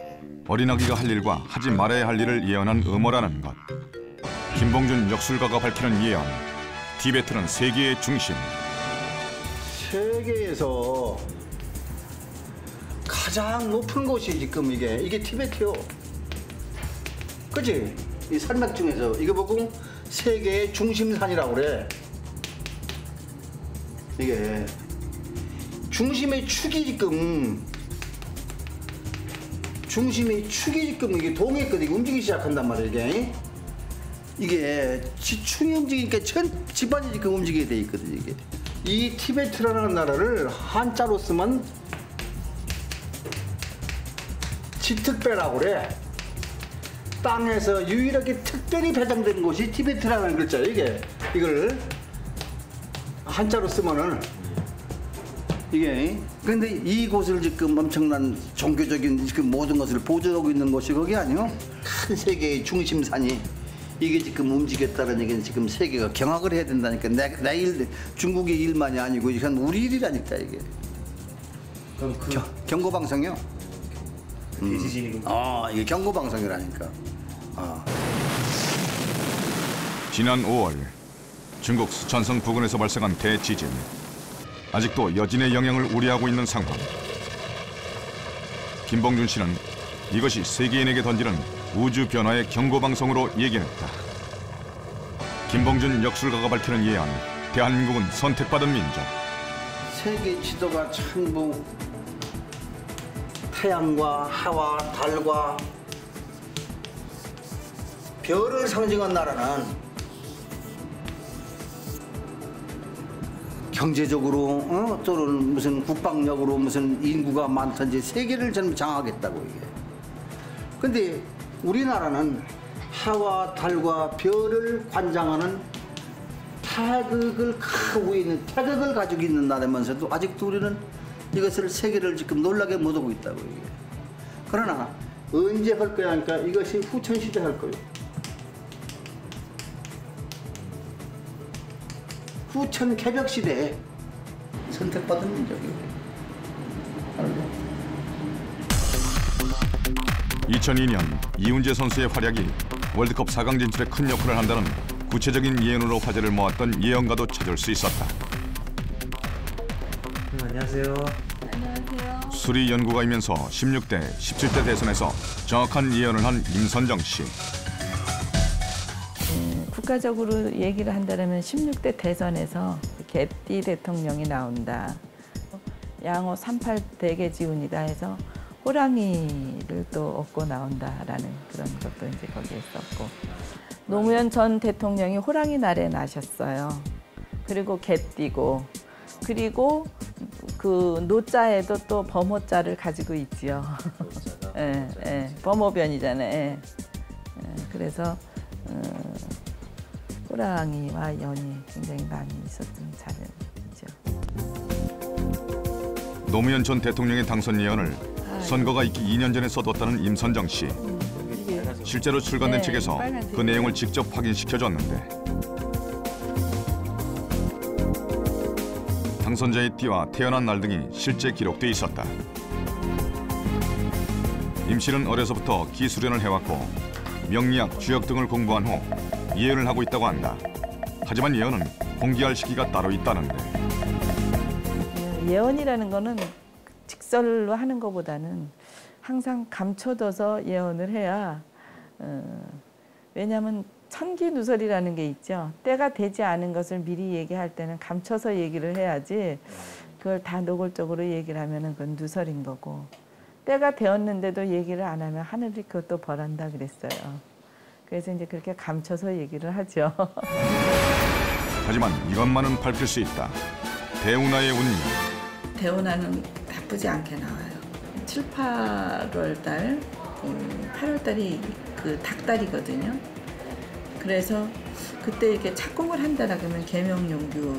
어린아기가 할 일과 하지 말아야 할 일을 예언한 음어라는 것. 김봉준 역술가가 밝히는 예언. 티베트는 세계의 중심. 세계에서 가장 높은 곳이 지금 이게 티베트요. 그치? 이 산맥 중에서 이거 보고 세계의 중심산이라고 그래. 이게 중심의 축이 지금 이게 동해까지 움직이기 시작한단 말이야. 이게 지충이 움직이니까 전 집안이 지금 움직이게 돼 있거든 이게. 이 티베트라는 나라를 한자로 쓰면 지특배라고 그래. 땅에서 유일하게 특별히 배정된 곳이 티베트라는 글자야 이게. 이걸 한자로 쓰면은 이게. 그런데 이곳을 지금 엄청난 종교적인 지금 모든 것을 보존하고 있는 곳이 거기 아니요? 큰 세계의 중심산이 이게 지금 움직였다는 얘기는 지금 세계가 경악을 해야 된다니까. 내 일, 중국의 일만이 아니고 이건 우리 일이라니까 이게. 그럼 경고방송이요? 대지진이 이게 경고방송이라니까. 지난 5월 중국 스촨성 부근에서 발생한 대지진. 아직도 여진의 영향을 우려하고 있는 상황. 김봉준 씨는 이것이 세계인에게 던지는 우주 변화의 경고방송으로 예견했다. 김봉준 역술가가 밝히는 예언, 대한민국은 선택받은 민족. 세계 지도가 전부 태양과 해와 달과 별을 상징한 나라는 경제적으로 또는 무슨 국방력으로 무슨 인구가 많든지 세계를 전부 장악하겠다고 이게. 근데 우리나라는 해와 달과 별을 관장하는 태극을 가지고 있는 태극을 가지고 있는 나라면서도 아직도 우리는 이것을 세계를 지금 놀라게 못하고 있다고 이게. 그러나 언제 할 거야 하니까 이것이 후천 시대 할 거예요. 후천 개벽 시대에 선택받은 민족이에요. 2002년 이훈재 선수의 활약이 월드컵 4강 진출에 큰 역할을 한다는 구체적인 예언으로 화제를 모았던 예언가도 찾을 수 있었다. 안녕하세요. 안녕하세요. 수리 연구가이면서 16대, 17대 대선에서 정확한 예언을 한 임선정 씨. 국가적으로 얘기를 한다면 16대 대선에서 개띠 대통령이 나온다. 양호 38 대개지운이다 해서 호랑이를 또 얻고 나온다라는 그런 것도 이제 거기에 있었고, 노무현 전 대통령이 호랑이 날에 나셨어요. 그리고 개띠고, 그리고 그 노자에도 또 범호자를 가지고 있지요. 예, 예, 범호변이잖아요. 예. 그래서 호랑이와 연이 굉장히 많이 있었던 자료죠. 노무현 전 대통령의 당선 예언을 선거가 있기 2년 전에 써뒀다는 임선정 씨. 실제로 출간된 책에서 그 내용을 직접 확인시켜줬는데, 당선자의 띠와 태어난 날 등이 실제 기록돼 있었다. 임 씨는 어려서부터 기수련을 해왔고 명리학, 주역 등을 공부한 후 예언을 하고 있다고 한다. 하지만 예언은 공개할 시기가 따로 있다는데. 예언이라는 거는 직설로 하는 것보다는 항상 감춰둬서 예언을 해야, 왜냐하면 천기누설이라는 게 있죠. 때가 되지 않은 것을 미리 얘기할 때는 감춰서 얘기를 해야지, 그걸 다 노골적으로 얘기를 하면 그건 누설인 거고, 때가 되었는데도 얘기를 안 하면 하늘이 그것도 벌한다 그랬어요. 그래서 이제 그렇게 감춰서 얘기를 하죠. 하지만 이것만은 밝힐 수 있다. 대운하의 운명. 대운하는 나쁘지 않게 나와요. 7, 8월 달, 8월 달이 그 닭달이거든요. 그래서 그때 이렇게 착공을 한다라 그러면 계명용규로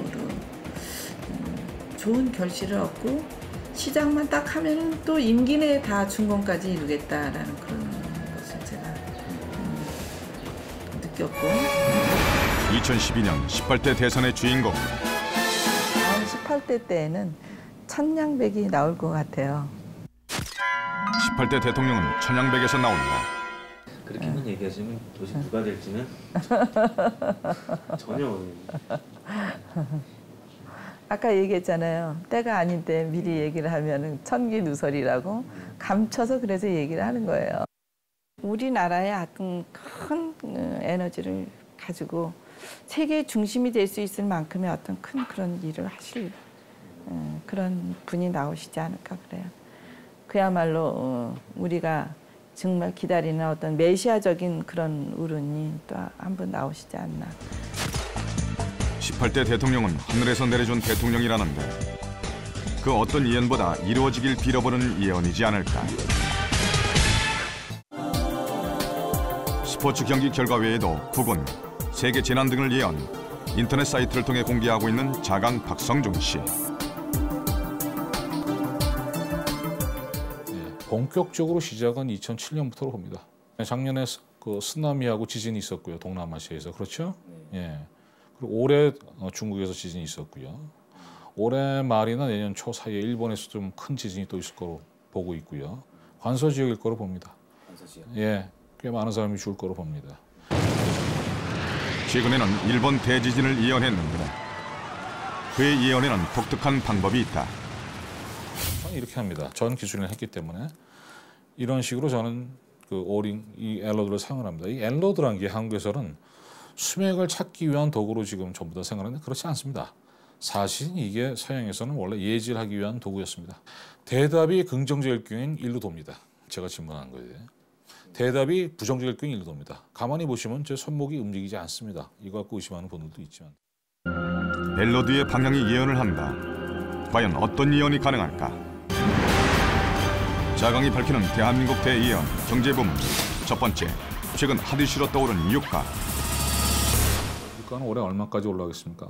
좋은 결실을 얻고 시작만 딱 하면은 또 임기 내에 다 준공까지 이루겠다라는 그런 것을 제가 느꼈고. 2012년 18대 대선의 주인공. 18대 때에는 천냥백이 나올 것 같아요. 18대 대통령은 천냥백에서 나온다. 그렇게만 얘기하시면 도대체 누가 될지는 전혀 모릅니다. 아까 얘기했잖아요. 때가 아닌 때 미리 얘기를 하면 천기누설이라고 감춰서 그래서 얘기를 하는 거예요. 우리나라의 어떤 큰 에너지를 가지고 세계의 중심이 될 수 있을 만큼의 어떤 큰 그런 일을 하실 그런 분이 나오시지 않을까 그래요. 그야말로 우리가 정말 기다리는 어떤 메시아적인 그런 우른이 또 한 번 나오시지 않나. 18대 대통령은 하늘에서 내려준 대통령이라는데 그 어떤 예언보다 이루어지길 빌어보는 예언이지 않을까. 스포츠 경기 결과 외에도 국운, 세계 재난 등을 예언, 인터넷 사이트를 통해 공개하고 있는 자강 박성중 씨. 본격적으로 시작은 2007년부터로 봅니다. 작년에 그 쓰나미하고 지진이 있었고요, 동남아시아에서. 그렇죠? 예. 그리고 올해 중국에서 지진이 있었고요. 올해 말이나 내년 초 사이에 일본에서 좀 큰 지진이 또 있을 거로 보고 있고요. 관서 지역일 거로 봅니다. 관서 지역. 예, 꽤 많은 사람이 죽을 거로 봅니다. 최근에는 일본 대지진을 예언했는데 그의 예언에는 독특한 방법이 있다. 이렇게 합니다. 전 기술을 했기 때문에 이런 식으로 저는 그 오링 이 엘로드를 사용을 합니다. 이 엘로드라는 게 한국에서는 수맥을 찾기 위한 도구로 지금 전부 다 생각하는데 그렇지 않습니다. 사실 이게 서양에서는 원래 예질하기 위한 도구였습니다. 대답이 긍정적일 경우에는 일로 돕니다. 제가 질문한 거예요. 대답이 부정적일 경우에는 일로 돕니다. 가만히 보시면 제 손목이 움직이지 않습니다. 이거 갖고 의심하는 분들도 있지만. 엘로드의 방향이 예언을 한다. 과연 어떤 예언이 가능할까? 자강이 밝히는 대한민국 대예언 경제부문. 첫 번째, 최근 핫이슈로 떠오른 유가. 유가는 올해 얼마까지 올라가겠습니까?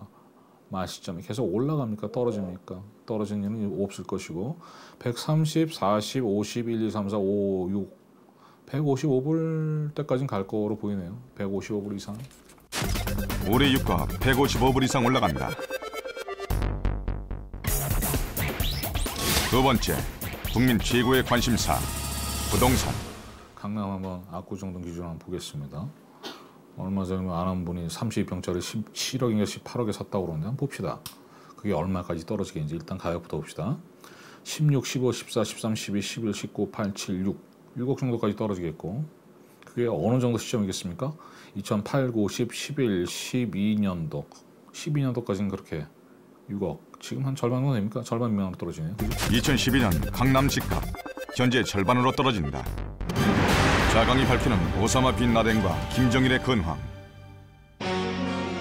시점이 계속 올라갑니까? 떨어집니까? 떨어지는 일은 없을 것이고 130, 40, 50, 1, 2, 3, 4, 5, 6 155불 때까지는 갈 거로 보이네요. 155불 이상. 올해 유가 155불 이상 올라간다. 두 번째, 국민 최고의 관심사, 부동산. 강남 한번 압구정동 기준 한번 보겠습니다. 얼마 전에 아는 분이 32평짜리 17억인가 18억에 샀다고 그러는데 한번 봅시다. 그게 얼마까지 떨어지겠는지 일단 가격부터 봅시다. 16, 15, 14, 13, 12, 11, 19, 8, 7, 6억 정도까지 떨어지겠고 그게 어느 정도 시점이겠습니까? 2008, 9, 10, 11, 12년도 12년도까지는 그렇게 6억 지금 한 절반 정도 됩니까? 절반 미만으로 떨어지네요. 2012년 강남 집값 현재 절반으로 떨어진다. 자강이 밝히는 오사마 빈 라덴과 김정일의 근황.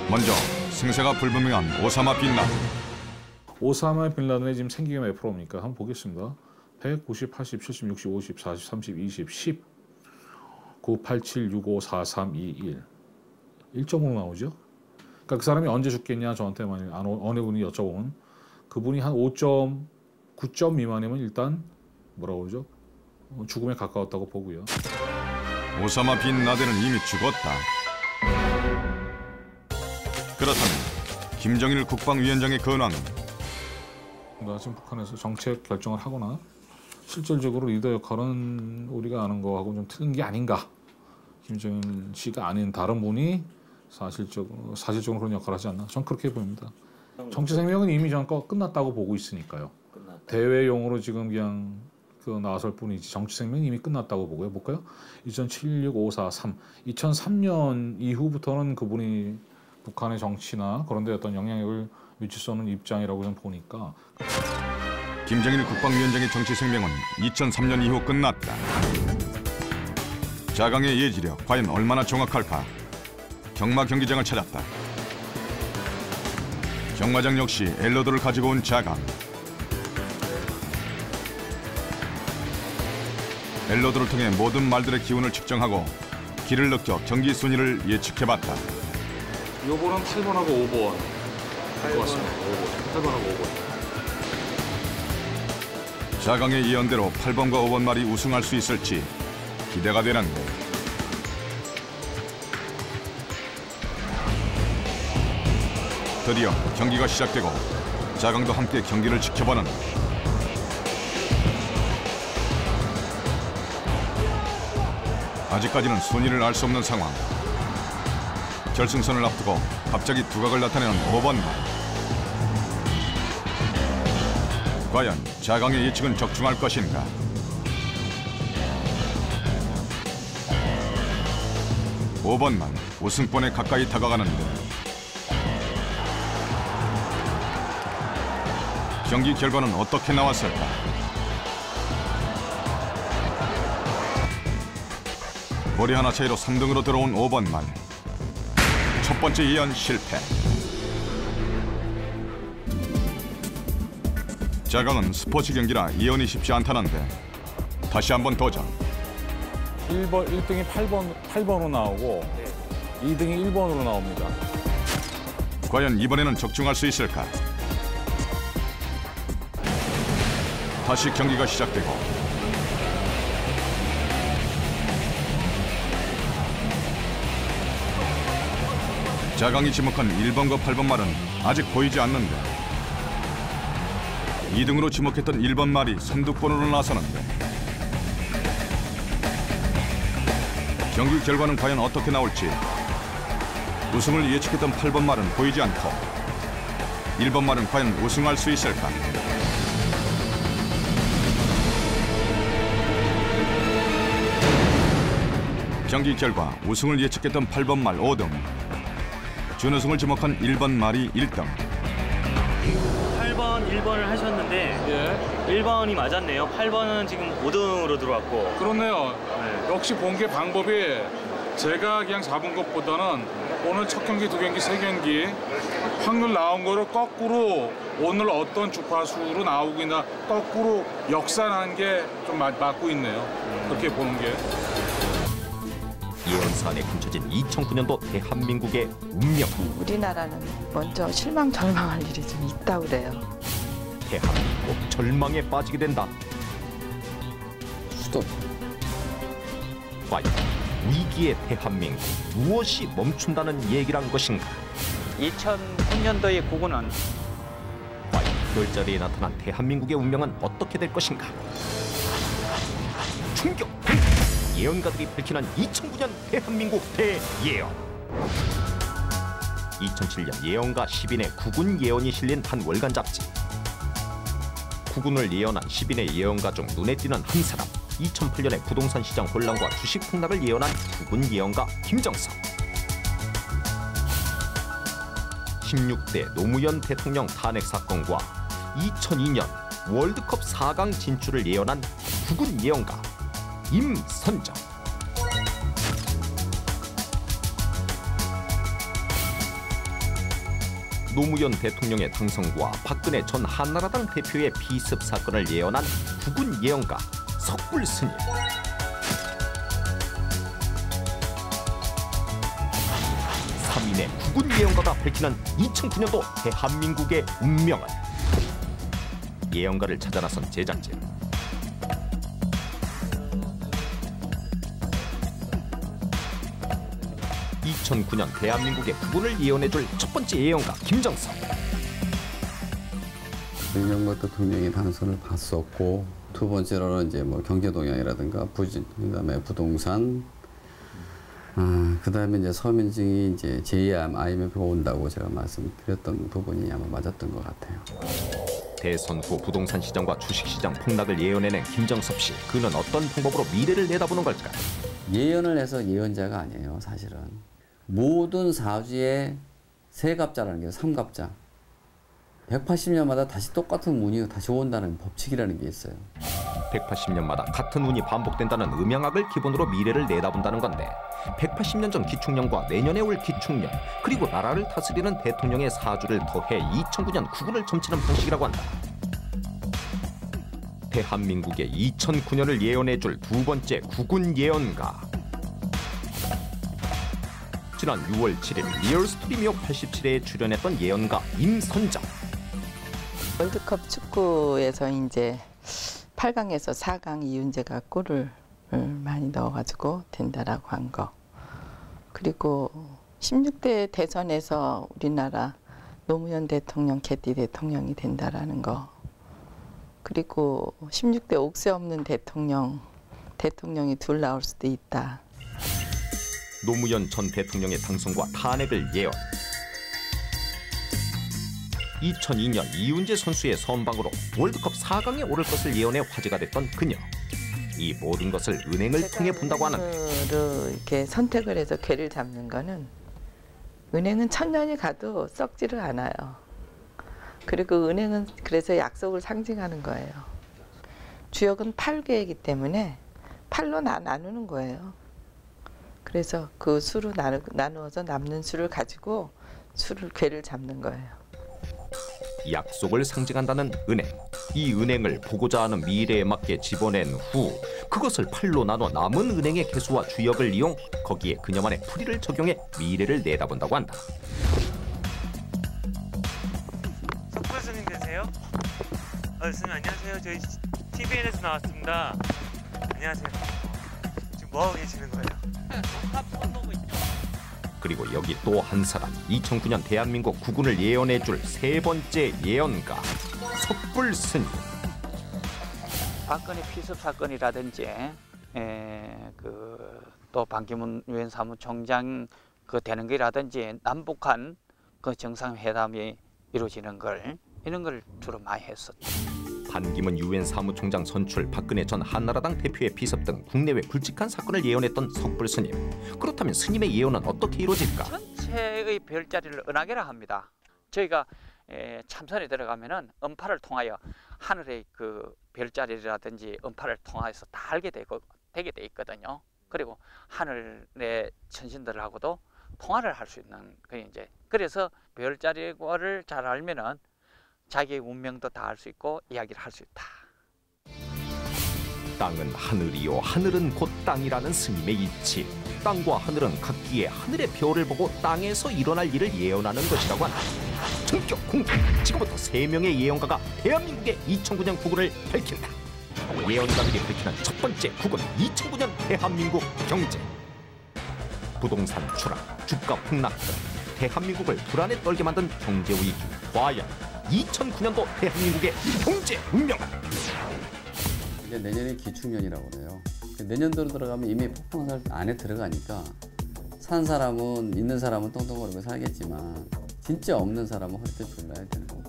먼저 생사가 불분명한 오사마 빈 라덴. 오사마 빈 라덴의 지금 생기가 몇 프로입니까? 한번 보겠습니다. 100, 90, 80, 70, 60, 50, 40, 30, 20, 10, 9, 8, 7, 6, 5, 4, 3, 2, 1. 1.5 나오죠? 그러니까 그 사람이 언제 죽겠냐 저한테 만약 어느 분이 여쭤보면 그분이 한 5.9점 미만이면 일단 뭐라고 그러죠? 죽음에 가까웠다고 보고요. 오사마 빈 라덴은 이미 죽었다. 그렇다면 김정일 국방위원장의 근황은? 지금 북한에서 정책 결정을 하거나 실질적으로 리더 역할은 우리가 아는 거하고 좀 틀린 게 아닌가. 김정일 씨가 아닌 다른 분이 사실적으로 그런 역할을 하지 않나. 전 그렇게 보입니다. 정치 생명은 이미 전 끝났다고 보고 있으니까요. 대외용으로 지금 그냥 나설 뿐이지 정치 생명은 이미 끝났다고 보고요. 볼까요? 2007, 6, 5, 4, 3. 2003년 이후부터는 그분이 북한의 정치나 그런 데 어떤 영향력을 미칠 수 없는 입장이라고 좀 보니까. 김정일 국방위원장의 정치 생명은 2003년 이후 끝났다. 자강의 예지력 과연 얼마나 정확할까? 경마 경기장을 찾았다. 경마장 역시 엘로드를 가지고 온 자강. 엘로드를 통해 모든 말들의 기운을 측정하고 길을 느껴 경기 순위를 예측해봤다. 요번은 8번하고 5번. 8번하고 5번. 자강의 예언대로 8번과 5번 말이 우승할 수 있을지 기대가 되는데. 드디어 경기가 시작되고 자강도 함께 경기를 지켜보는. 아직까지는 순위를 알 수 없는 상황. 결승선을 앞두고 갑자기 두각을 나타내는 5번 말. 과연 자강의 예측은 적중할 것인가? (5번만) 우승권에 가까이 다가가는데 경기 결과는 어떻게 나왔을까? 머리 하나 차이로 3등으로 들어온 5번만. 첫 번째 예언 실패. 자강은 스포츠 경기라 예언이 쉽지 않다는데 다시 한번 도전. 1등이 8번으로 나오고 2등이 1번으로 나옵니다. 과연 이번에는 적중할 수 있을까? 다시 경기가 시작되고 자강이 지목한 1번과 8번 말은 아직 보이지 않는데 2등으로 지목했던 1번 말이 선두권으로 나서는데 경기 결과는 과연 어떻게 나올지. 우승을 예측했던 8번 말은 보이지 않고 1번 말은 과연 우승할 수 있을까? 경기 결과 우승을 예측했던 8번 말 5등, 준우승을 지목한 1번 말이 1등. 8번, 1번을 하셨는데 1번이 맞았네요. 8번은 지금 5등으로 들어왔고. 그렇네요. 역시 본게 방법이 제가 그냥 잡은 것보다는 오늘 첫 경기, 두 경기, 세 경기 확률 나온 거를 거꾸로 오늘 어떤 주파수로 나오기나 거꾸로 역산한 게 좀 맞고 있네요. 그렇게 보는 게. 예언사안에 감춰진 2009년도 대한민국의 운명. 우리나라는 먼저 실망절망할 일이 좀 있다고 그래요. 대한민국 절망에 빠지게 된다. 수도. 과연 위기의 대한민국 무엇이 멈춘다는 얘기란 것인가? 2009년도의 구구는 과연 별자리에 나타난 대한민국의 운명은 어떻게 될 것인가? 충격! 예언가들이 밝히는 2009년 대한민국 대예언. 2007년 예언가 10인의 구군 예언이 실린 한 월간 잡지. 구군을 예언한 10인의 예언가 중 눈에 띄는 한 사람. 2008년에 부동산 시장 혼란과 주식 폭락을 예언한 구군 예언가 김정석. 16대 노무현 대통령 탄핵 사건과 2002년 월드컵 4강 진출을 예언한 구군 예언가 임선정. 노무현 대통령의 당선과 박근혜 전 한나라당 대표의 비습 사건을 예언한 구군 예언가 석불스님. 삼인의 구군 예언가가 밝히는 2009년도 대한민국의 운명은. 예언가를 찾아 나선 제작진. 2009년 대한민국의 구군을 예언해줄 첫 번째 예언가 김정석. 이명박 대통령이 당선을 봤었고, 두 번째로는 이제 뭐 경제 동향이라든가 그다음에 부동산, 그다음에 이제 서민증이 이제 제2 IMF가 온다고 제가 말씀드렸던 부분이 아마 맞았던 것 같아요. 대선 후 부동산 시장과 주식 시장 폭락을 예언해낸 김정섭 씨. 그는 어떤 방법으로 미래를 내다보는 걸까? 예언을 해서 예언자가 아니에요, 사실은. 모든 사주의 세갑자라는 게 삼갑자. 180년마다 다시 똑같은 운이 다시 온다는 법칙이라는 게 있어요. 180년마다 같은 운이 반복된다는 음양학을 기본으로 미래를 내다본다는 건데, 180년 전 기축년과 내년에 올 기축년, 그리고 나라를 다스리는 대통령의 사주를 더해 2009년 구군을 점치는 방식이라고 한다. 대한민국의 2009년을 예언해줄 두 번째 구군 예언가. 지난 6월 7일 리얼스토리미오 87회에 출연했던 예언가 임선정. 월드컵 축구에서 이제 8강에서 4강 이윤재가 골을 많이 넣어가지고 된다라고 한 거. 그리고 16대 대선에서 우리나라 노무현 대통령, 개띠 대통령이 된다라는 거. 그리고 16대 옥새 없는 대통령이 둘 나올 수도 있다. 노무현 전 대통령의 당선과 탄핵을 예언. 2002년 이윤재 선수의 선방으로 월드컵 4강에 오를 것을 예언해 화제가 됐던 그녀. 이 모든 것을 은행을 통해 본다고 하는데, 이렇게 선택을 해서 궤를 잡는 거는 은행은 천년이 가도 썩지를 않아요. 그리고 은행은 그래서 약속을 상징하는 거예요. 주역은 8개이기 때문에 8로 나누는 거예요. 그래서 그 수로 나누어서 남는 수를 가지고 궤를 잡는 거예요. 약속을 상징한다는 은행. 이 은행을 보고자 하는 미래에 맞게 집어낸 후 그것을 8로 나눠 남은 은행의 개수와 주역을 이용 거기에 그녀만의 풀이를 적용해 미래를 내다본다고 한다. 석불 스님 되세요? 스님 안녕하세요. 저희 TVN에서 나왔습니다. 안녕하세요. 지금 뭐하고 계시는 거예요? 그리고 여기 또 한 사람, 2009년 대한민국 구군을 예언해줄 세 번째 예언가 석불스님. 박근혜 피습 사건이라든지 또 반기문 유엔 사무총장 되는 거라든지 남북한 그 정상회담이 이루어지는 걸 이런 걸 주로 많이 했었죠. 반기문 유엔 사무총장 선출, 박근혜 전 한나라당 대표의 비섭 등 국내외 굵직한 사건을 예언했던 석불 스님. 그렇다면 스님의 예언은 어떻게 이루어질까? 전체의 별자리를 은하계라 합니다. 저희가 참선에 들어가면은 음파를 통하여 하늘의 그 별자리라든지 음파를 통해서 다 알게 되게 돼 있거든요. 그리고 하늘의 천신들하고도 통화를 할 수 있는 그래서 별자리를 잘 알면은 자기의 운명도 다 알 수 있고 이야기를 할 수 있다. 땅은 하늘이요 하늘은 곧 땅이라는 스님의 이치. 땅과 하늘은 각기의 하늘의 별을 보고 땅에서 일어날 일을 예언하는 것이라고 한다. 전격 공개! 지금부터 3명의 예언가가 대한민국의 2009년 국운을 밝힌다. 예언가들이 밝히는 첫 번째 국운, 2009년 대한민국 경제. 부동산 추락, 주가 폭락 등 대한민국을 불안에 떨게 만든 경제 위기. 과연 2009년도 대한민국의 경제 운명은? 이제 내년이 기축년이라고 그래요. 내년도로 들어가면 이미 폭풍설 안에 들어가니까 산 사람은, 있는 사람은 똥똥거리고 살겠지만 진짜 없는 사람은 허리띠 졸라야 되는 거고,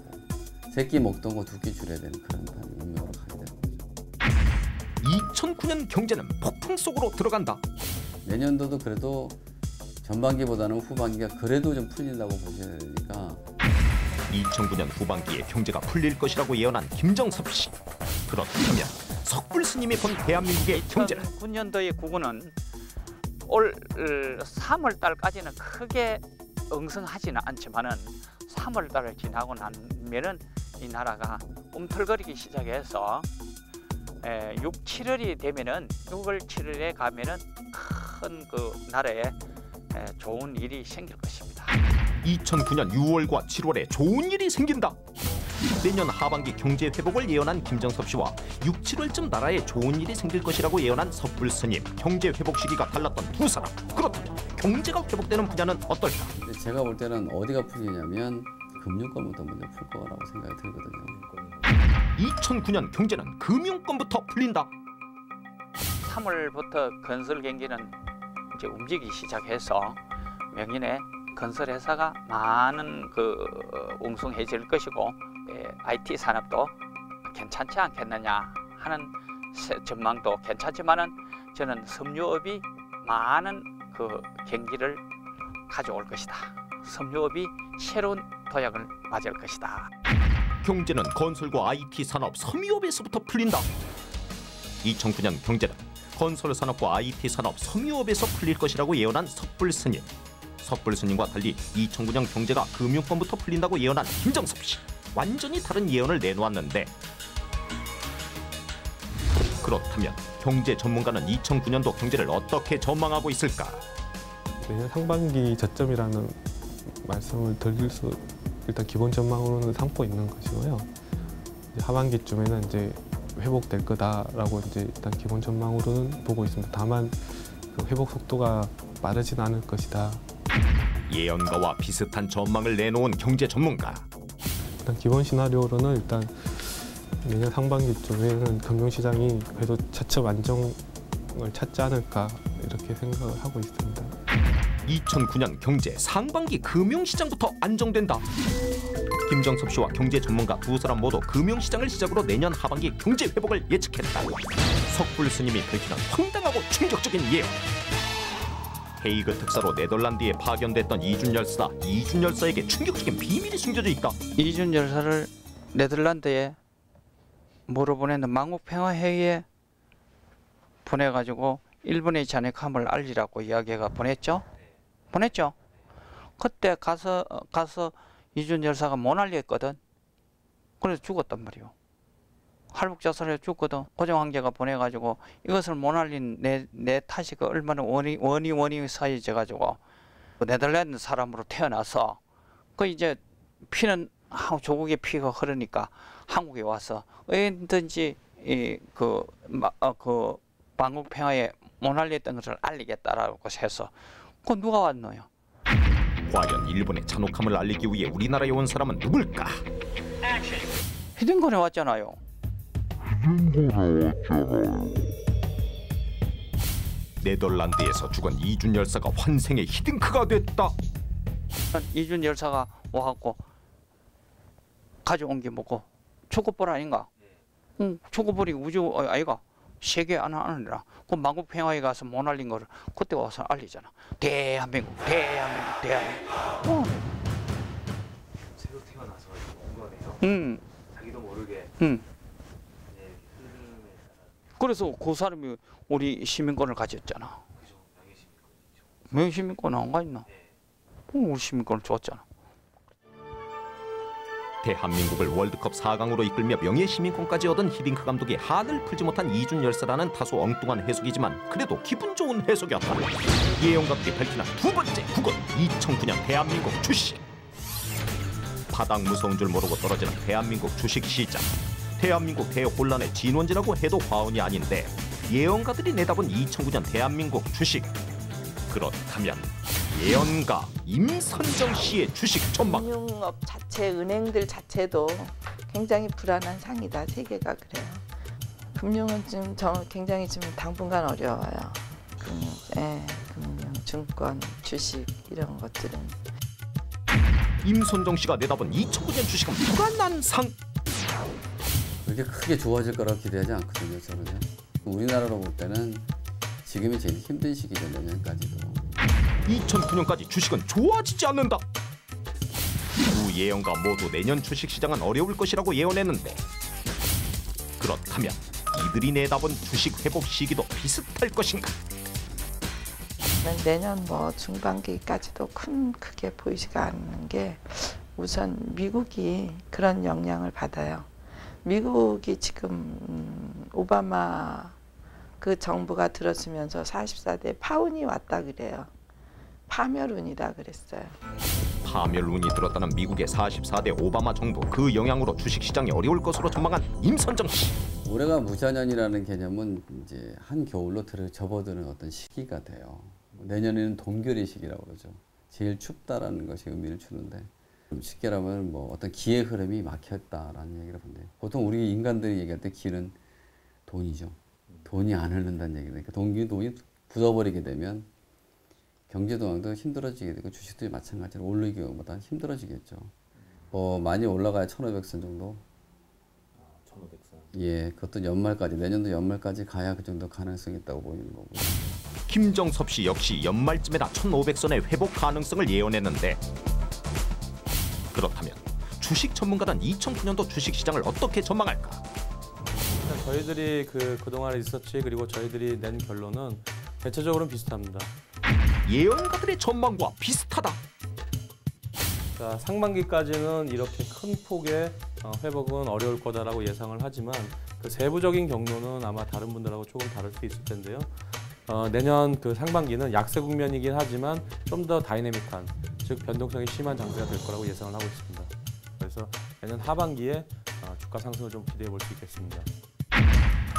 새끼 먹던 거 두 끼 줄여야 되는 그런 운명으로 가게 되는 거죠. 2009년 경제는 폭풍 속으로 들어간다. 내년도도 그래도 전반기보다는 후반기가 그래도 좀 풀린다고 보셔야 되니까 2009년 후반기에 경제가 풀릴 것이라고 예언한 김정섭 씨. 그렇다면 석불 스님이 본 대한민국의 경제는? 2009년도의 국운은 올 3월 달까지는 크게 응성하지는 않지만은 3월 달을 지나고 나면은 이 나라가 꿈틀거리기 시작해서 6, 7월이 되면은 6월, 7월에 가면은 큰 그 나라에 좋은 일이 생길 것입니다. 2009년 6월과 7월에 좋은 일이 생긴다. 내년 하반기 경제 회복을 예언한 김정섭 씨와 6, 7월쯤 나라에 좋은 일이 생길 것이라고 예언한 석불 스님. 경제 회복 시기가 달랐던 두 사람. 그렇다면 경제가 회복되는 분야는 어떨까? 제가 볼 때는 어디가 풀리냐면 금융권부터 먼저 풀 거라고 생각이 들거든요. 2009년 경제는 금융권부터 풀린다. 3월부터 건설 경기는 이제 움직이기 시작해서 명인의 건설 회사가 많은 웅성해질 것이고 IT 산업도 괜찮지 않겠느냐 하는 전망도 괜찮지만은 저는 섬유업이 많은 경기를 가져올 것이다. 섬유업이 새로운 도약을 맞을 것이다. 경제는 건설과 IT 산업, 섬유업에서부터 풀린다. 2009년 경제는 건설 산업과 IT 산업, 섬유업에서 풀릴 것이라고 예언한 석불 스님. 석불 스님과 달리 2009년 경제가 금융권부터 풀린다고 예언한 김정섭 씨. 완전히 다른 예언을 내놓았는데, 그렇다면 경제 전문가는 2009년도 경제를 어떻게 전망하고 있을까? 내년 상반기 저점이라는 말씀을 드릴 수, 일단 기본 전망으로는 삼고 있는 것이고요. 이제 하반기쯤에는 이제 회복될 거다라고 이제 일단 기본 전망으로는 보고 있습니다. 다만 그 회복 속도가 빠르진 않을 것이다. 예언가와 비슷한 전망을 내놓은 경제 전문가. 일단 기본 시나리오로는 일단 내년 상반기쯤에는 금융시장이 그래도 차츰 안정을 찾지 않을까 이렇게 생각을 하고 있습니다. 2009년 경제 상반기 금융시장부터 안정된다. 김정섭 씨와 경제 전문가 두 사람 모두 금융시장을 시작으로 내년 하반기 경제 회복을 예측했다. 석불 스님이 밝히는 황당하고 충격적인 예언. 헤이그 특사로 네덜란드에 파견됐던 이준 열사에게 충격적인 비밀이 숨겨져 있다. 이준 열사를 네덜란드에 뭐로 보내는 망국평화회의에 보내가지고 일본의 잔액함을 알리라고 이야기가 보냈죠. 그때 가서 이준 열사가 못 알렸거든. 그래서 죽었단 말이오. 할북자살에 죽거든. 고종 황제가 보내가지고 이것을 못 알린 내 탓이 얼마나 원이 쌓여져가지고 네덜란드 사람으로 태어나서 이제 피는 조국의 피가 흐르니까 한국에 와서 언제든지 방국 평화에 못 알렸던 것을 알리겠다라고 해서 누가 왔노요? 과연 일본의 잔혹함을 알리기 위해 우리나라에 온 사람은 누굴까? 히든콘에 왔잖아요. 네덜란드에서 죽은 이준 열사가 환생의 히딩크가 됐다. 이준 열사가 와갖고 가져온 게 뭐고 축구볼 아닌가? 죽어버리고 우주 아이가 세계 안 하느라 그 만국 평화에 가서 못 알린 거를 그때 와서 알리잖아. 대한민국. 새로 태어나서 온 거네요. 자기도 모르게. 그래서 그 사람이 우리 시민권을 가졌잖아. 왜 시민권 안 가 있나? 우리 시민권을 줬잖아. 대한민국을 월드컵 4강으로 이끌며 명예시민권까지 얻은 히딩크 감독이 한을 풀지 못한 이준 열사라는 다소 엉뚱한 해석이지만 그래도 기분 좋은 해석이었다. 예언가들이 밝히는 두 번째 국은 2009년 대한민국 주식. 바닥 무서운 줄 모르고 떨어지는 대한민국 주식 시장. 대한민국 대혼란의 진원지라고 해도 과언이 아닌데 예언가들이 내다본 2009년 대한민국 주식. 그렇다면 예언가 임선정 씨의 주식 전망. 금융업 자체, 은행들 자체도 굉장히 불안한 상이다. 세계가 그래요. 금융은 지금 굉장히 지금 당분간 어려워요. 금융, 증권, 주식 이런 것들은. 임선정 씨가 내다본 2009년 주식은 불안한 상. 그렇게 크게 좋아질 거라고 기대하지 않거든요, 저는. 우리나라로 볼 때는 지금이 제일 힘든 시기죠, 내년까지도. 2009년까지 주식은 좋아지지 않는다. 두 예언가 모두 내년 주식시장은 어려울 것이라고 예언했는데 그렇다면 이들이 내다본 주식 회복 시기도 비슷할 것인가? 내년 중반기까지도 크게 보이지가 않는 게 우선 미국이 그런 영향을 받아요. 미국이 지금 오바마 그 정부가 들어서면서 44대 파운이 왔다 그래요. 파멸운이다 그랬어요. 파멸운이 들었다는 미국의 44대 오바마 정부, 그 영향으로 주식시장이 어려울 것으로 전망한 임선정 씨. 올해가 무자년이라는 개념은 이제 한 겨울로 접어드는 어떤 시기가 돼요. 내년에는 동결의 시기라고 그러죠. 제일 춥다라는 것이 의미를 주는데 쉽게 말하면 어떤 기의 흐름이 막혔다라는 얘기를 본대요. 보통 우리 인간들이 얘기할 때 기는 돈이죠. 돈이 안 흐른다는 얘기니까 돈이 굳어버리게 되면 경제 동향도 힘들어지게 되고 주식도 마찬가지로 오르기보다 힘들어지겠죠. 많이 올라가야 1,500선 정도. 1,500선. 예, 그것도 연말까지, 내년도 연말까지 가야 그 정도 가능성이 있다고 보이는 거고요. 김정섭 씨 역시 연말쯤에다 1,500선의 회복 가능성을 예언했는데 그렇다면 주식 전문가는 2009년도 주식시장을 어떻게 전망할까? 저희들이 그동안의 리서치 그리고 저희들이 낸 결론은 대체적으로는 비슷합니다. 예언가들의 전망과 비슷하다. 자, 상반기까지는 이렇게 큰 폭의 회복은 어려울 거다라고 예상을 하지만 그 세부적인 경로는 아마 다른 분들하고 조금 다를 수 있을 텐데요. 내년 상반기는 약세 국면이긴 하지만 좀 더 다이내믹한, 즉 변동성이 심한 장세가 될 거라고 예상을 하고 있습니다. 그래서 내년 하반기에 주가 상승을 좀 기대해 볼 수 있겠습니다.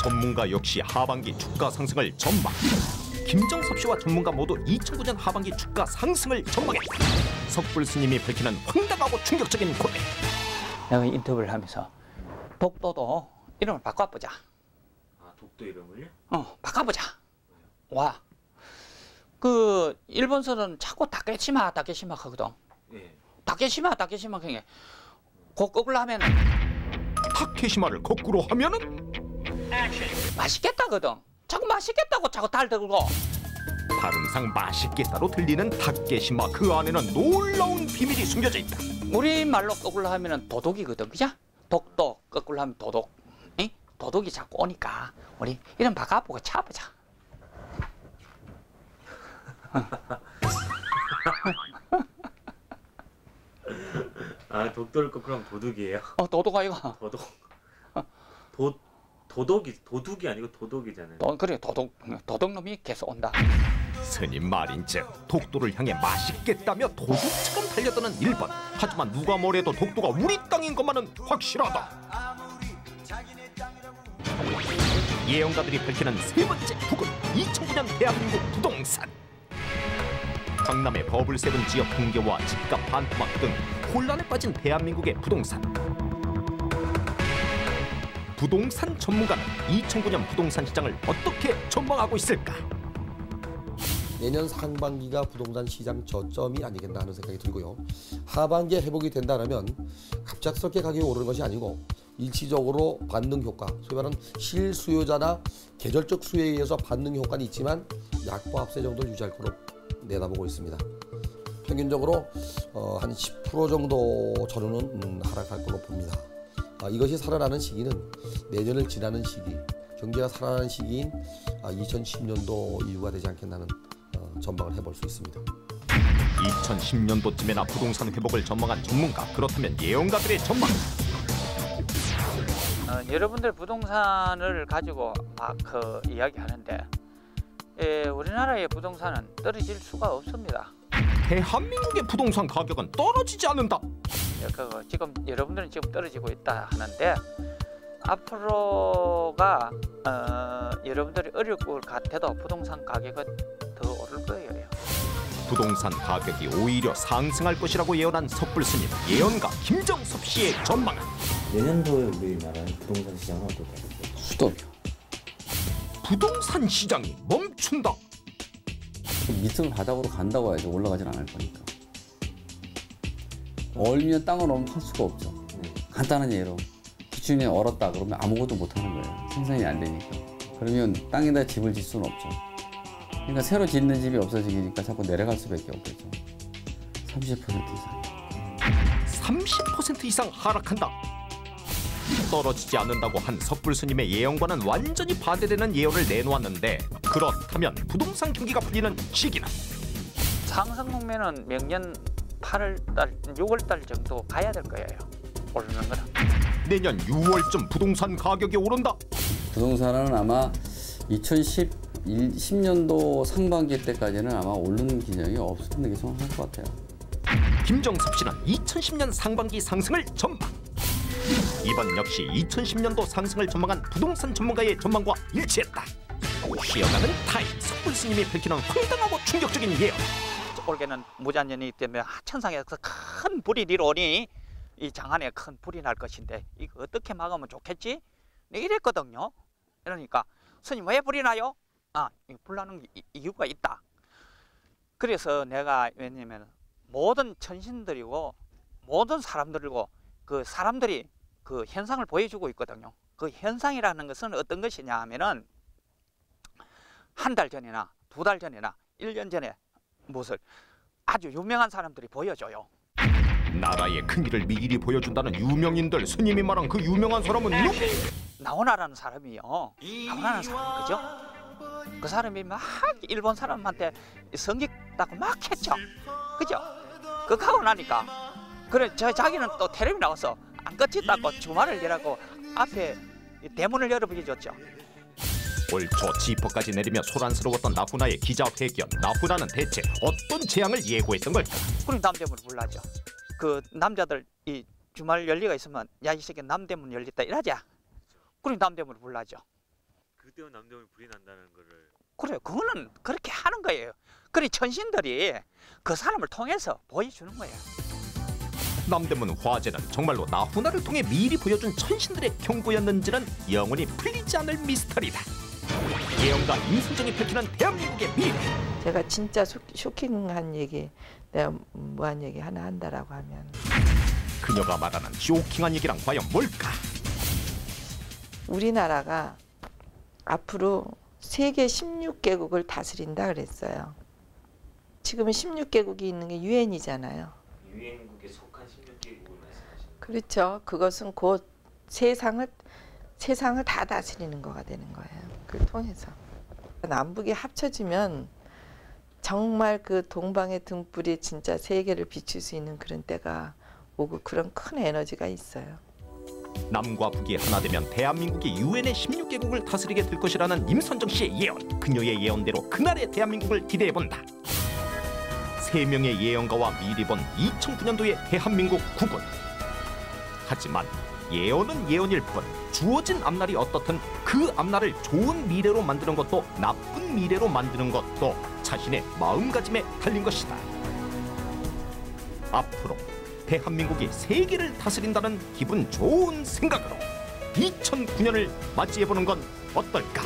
전문가 역시 하반기 주가 상승을 전망. 김정섭 씨와 전문가 모두 2009년 하반기 주가 상승을 전망했다. 석불 스님이 밝히는 황당하고 충격적인 고백. 내가 인터뷰를 하면서 독도도 이름을 바꿔보자. 아, 독도 이름을요? 바꿔보자. 와. 일본서는 자꾸 다케시마 하거든. 예. 다케시마 그게 거꾸로 하면은 타케시마를 거꾸로 하면은 맛있겠다거든. 자꾸 맛있겠다고 자꾸 달들고. 발음상 맛있겠다로 들리는 타케시마, 그 안에는 놀라운 비밀이 숨겨져 있다. 우리 말로 거꾸로 하면은 도둑이거든, 그죠? 독도 거꾸로 하면 도둑. 응? 도둑이 자꾸 오니까 우리 이름 바꿔보고 차보자. 아, 독도를 거꾸로 하면 도둑이에요? 도둑 아이가. 도둑이 아니고 도둑이잖아요. 그래, 도둑놈이 계속 온다. 스님 말인즉 독도를 향해 맛있겠다며 도둑처럼 달려드는 일본. 하지만 누가 뭐래도 독도가 우리 땅인 것만은 확실하다. 예언가들이 밝히는 세 번째 북은 2009년 대한민국 부동산. 강남의 버블 세븐 지역 붕괴와 집값 반토막 등 혼란에 빠진 대한민국의 부동산. 부동산 전문가는 2009년 부동산 시장을 어떻게 전망하고 있을까? 내년 상반기가 부동산 시장 저점이 아니겠나 하는 생각이 들고요. 하반기에 회복이 된다면 갑작스럽게 가격이 오르는 것이 아니고 일시적으로 반등 효과, 소위 말하는 실수요자나 계절적 수요에 의해서 반등 효과는 있지만 약보 합세 정도를 유지할 거로 내다보고 있습니다. 평균적으로 한 10% 정도 전후는 하락할 걸로 봅니다. 이것이 살아나는 시기는 내년을 지나는 시기, 경제가 살아나는 시기인 2010년도 이후가 되지 않겠나는 전망을 해볼 수 있습니다. 2010년도쯤에나 부동산 회복을 전망한 전문가, 그렇다면 예언가들의 전망. 여러분들 부동산을 가지고 막 이야기하는데 우리나라의 부동산은 떨어질 수가 없습니다. 대한민국의 부동산 가격은 떨어지지 않는다. 지금 여러분들은 지금 떨어지고 있다 하는데 앞으로가 여러분들이 어려울 것 같아도 부동산 가격은 더 오를 거예요. 부동산 가격이 오히려 상승할 것이라고 예언한 섣불스님, 예언가 김정섭 씨의 전망은? 내년도에 우리나라의 부동산 시장은 어떨까요? 수도요. 부동산 시장이 멈춘다. 밑을 바닥으로 간다고 해야지 올라가진 않을 거니까. 얼면 땅을 오면 팔 수가 없죠. 간단한 예로 기준이 얼었다 그러면 아무것도 못 하는 거예요. 생산이 안 되니까. 그러면 땅에다 집을 짓 수는 없죠. 그러니까 새로 짓는 집이 없어지니까 자꾸 내려갈 수밖에 없겠죠. 30% 이상. 30% 이상 하락한다. 떨어지지 않는다고 한 섣불스님의 예언과는 완전히 반대되는 예언을 내놓았는데, 그렇다면 부동산 경기가 풀리는 시기는? 상승 국면은 명년 8월달, 6월달 정도 가야 될 거예요. 오르는 거는. 내년 6월쯤 부동산 가격이 오른다. 부동산은 아마 2010년도 상반기 때까지는 아마 오르는 기정이 없는 게 정확할 것 같아요. 김정섭 씨는 2010년 상반기 상승을 전망. 이번 역시 2010년도 상승을 전망한 부동산 전문가의 전망과 일치했다. 쉬어가는 타임, 섣불스님이 밝히는 황당하고 충격적인 예언. 올해는 무잔년이기 때문에 천상에서 큰 불이 내려오니 이 장안에 큰 불이 날 것인데 이거 어떻게 막으면 좋겠지? 이랬거든요. 그러니까 스님 왜 불이 나요? 불 나는 이유가 있다. 그래서 내가 왜냐면 모든 천신들이고 모든 사람들이고 그 사람들이 그 현상을 보여주고 있거든요. 그 현상이라는 것은 어떤 것이냐 하면은 한 달 전이나 두 달 전이나 1년 전에 무엇을 아주 유명한 사람들이 보여줘요. 나라의 큰일을 미리 보여준다는 유명인들, 스님이 말한 그 유명한 사람은 누구? 나오나라는 사람이요. 나오나라는 사람, 그죠? 그 사람이 막 일본 사람한테 성격다고 막 했죠. 그죠? 그거 하고 나니까 그래 자기는 또 텔레비 나와서 안 끝있다고 주말을 열라고 앞에 대문을 열어보여줬죠. 올 초 지퍼까지 내리며 소란스러웠던 나훈아의 기자회견. 나훈아는 대체 어떤 재앙을 예고했던 걸까? 그럼 남대문을 불러죠. 그 남자들 이 주말 열리가 있으면 야 이 새끼 남대문 열렸다 이러자. 그럼 남대문을 불러죠. 그때는 남대문에 불이 난다는 거를. 그래, 그거는 그렇게 하는 거예요. 그래 천신들이 그 사람을 통해서 보여주는 거예요. 남대문 화재는 정말로 나훈아를 통해 미리 보여준 천신들의 경고였는지는 영원히 풀리지 않을 미스터리다. 예언가 임순정이 밝히는 대한민국의 미래. 제가 진짜 쇼킹한 얘기, 내가 뭐한 얘기 하나 한다라고 하면 그녀가 말하는 쇼킹한 얘기란 과연 뭘까? 우리나라가 앞으로 세계 16개국을 다스린다 그랬어요. 지금은 16개국이 있는 게 유엔이잖아요. 유엔국에 속한 16개국을 말씀하시는. 그렇죠. 그것은 곧 세상을 다 다스리는 거가 되는 거예요. 그걸 통해서. 남북이 합쳐지면 정말 그 동방의 등불이 진짜 세계를 비출 수 있는 그런 때가 오고 그런 큰 에너지가 있어요. 남과 북이 하나 되면 대한민국이 유엔의 16개국을 다스리게 될 것이라는 임선정 씨의 예언. 그녀의 예언대로 그날의 대한민국을 기대해본다. 3명의 예언가와 미리 본 2009년도의 대한민국 국군. 하지만 예언은 예언일 뿐 주어진 앞날이 어떻든 그 앞날을 좋은 미래로 만드는 것도 나쁜 미래로 만드는 것도 자신의 마음가짐에 달린 것이다. 앞으로 대한민국이 세계를 다스린다는 기분 좋은 생각으로 2009년을 맞이해보는 건 어떨까?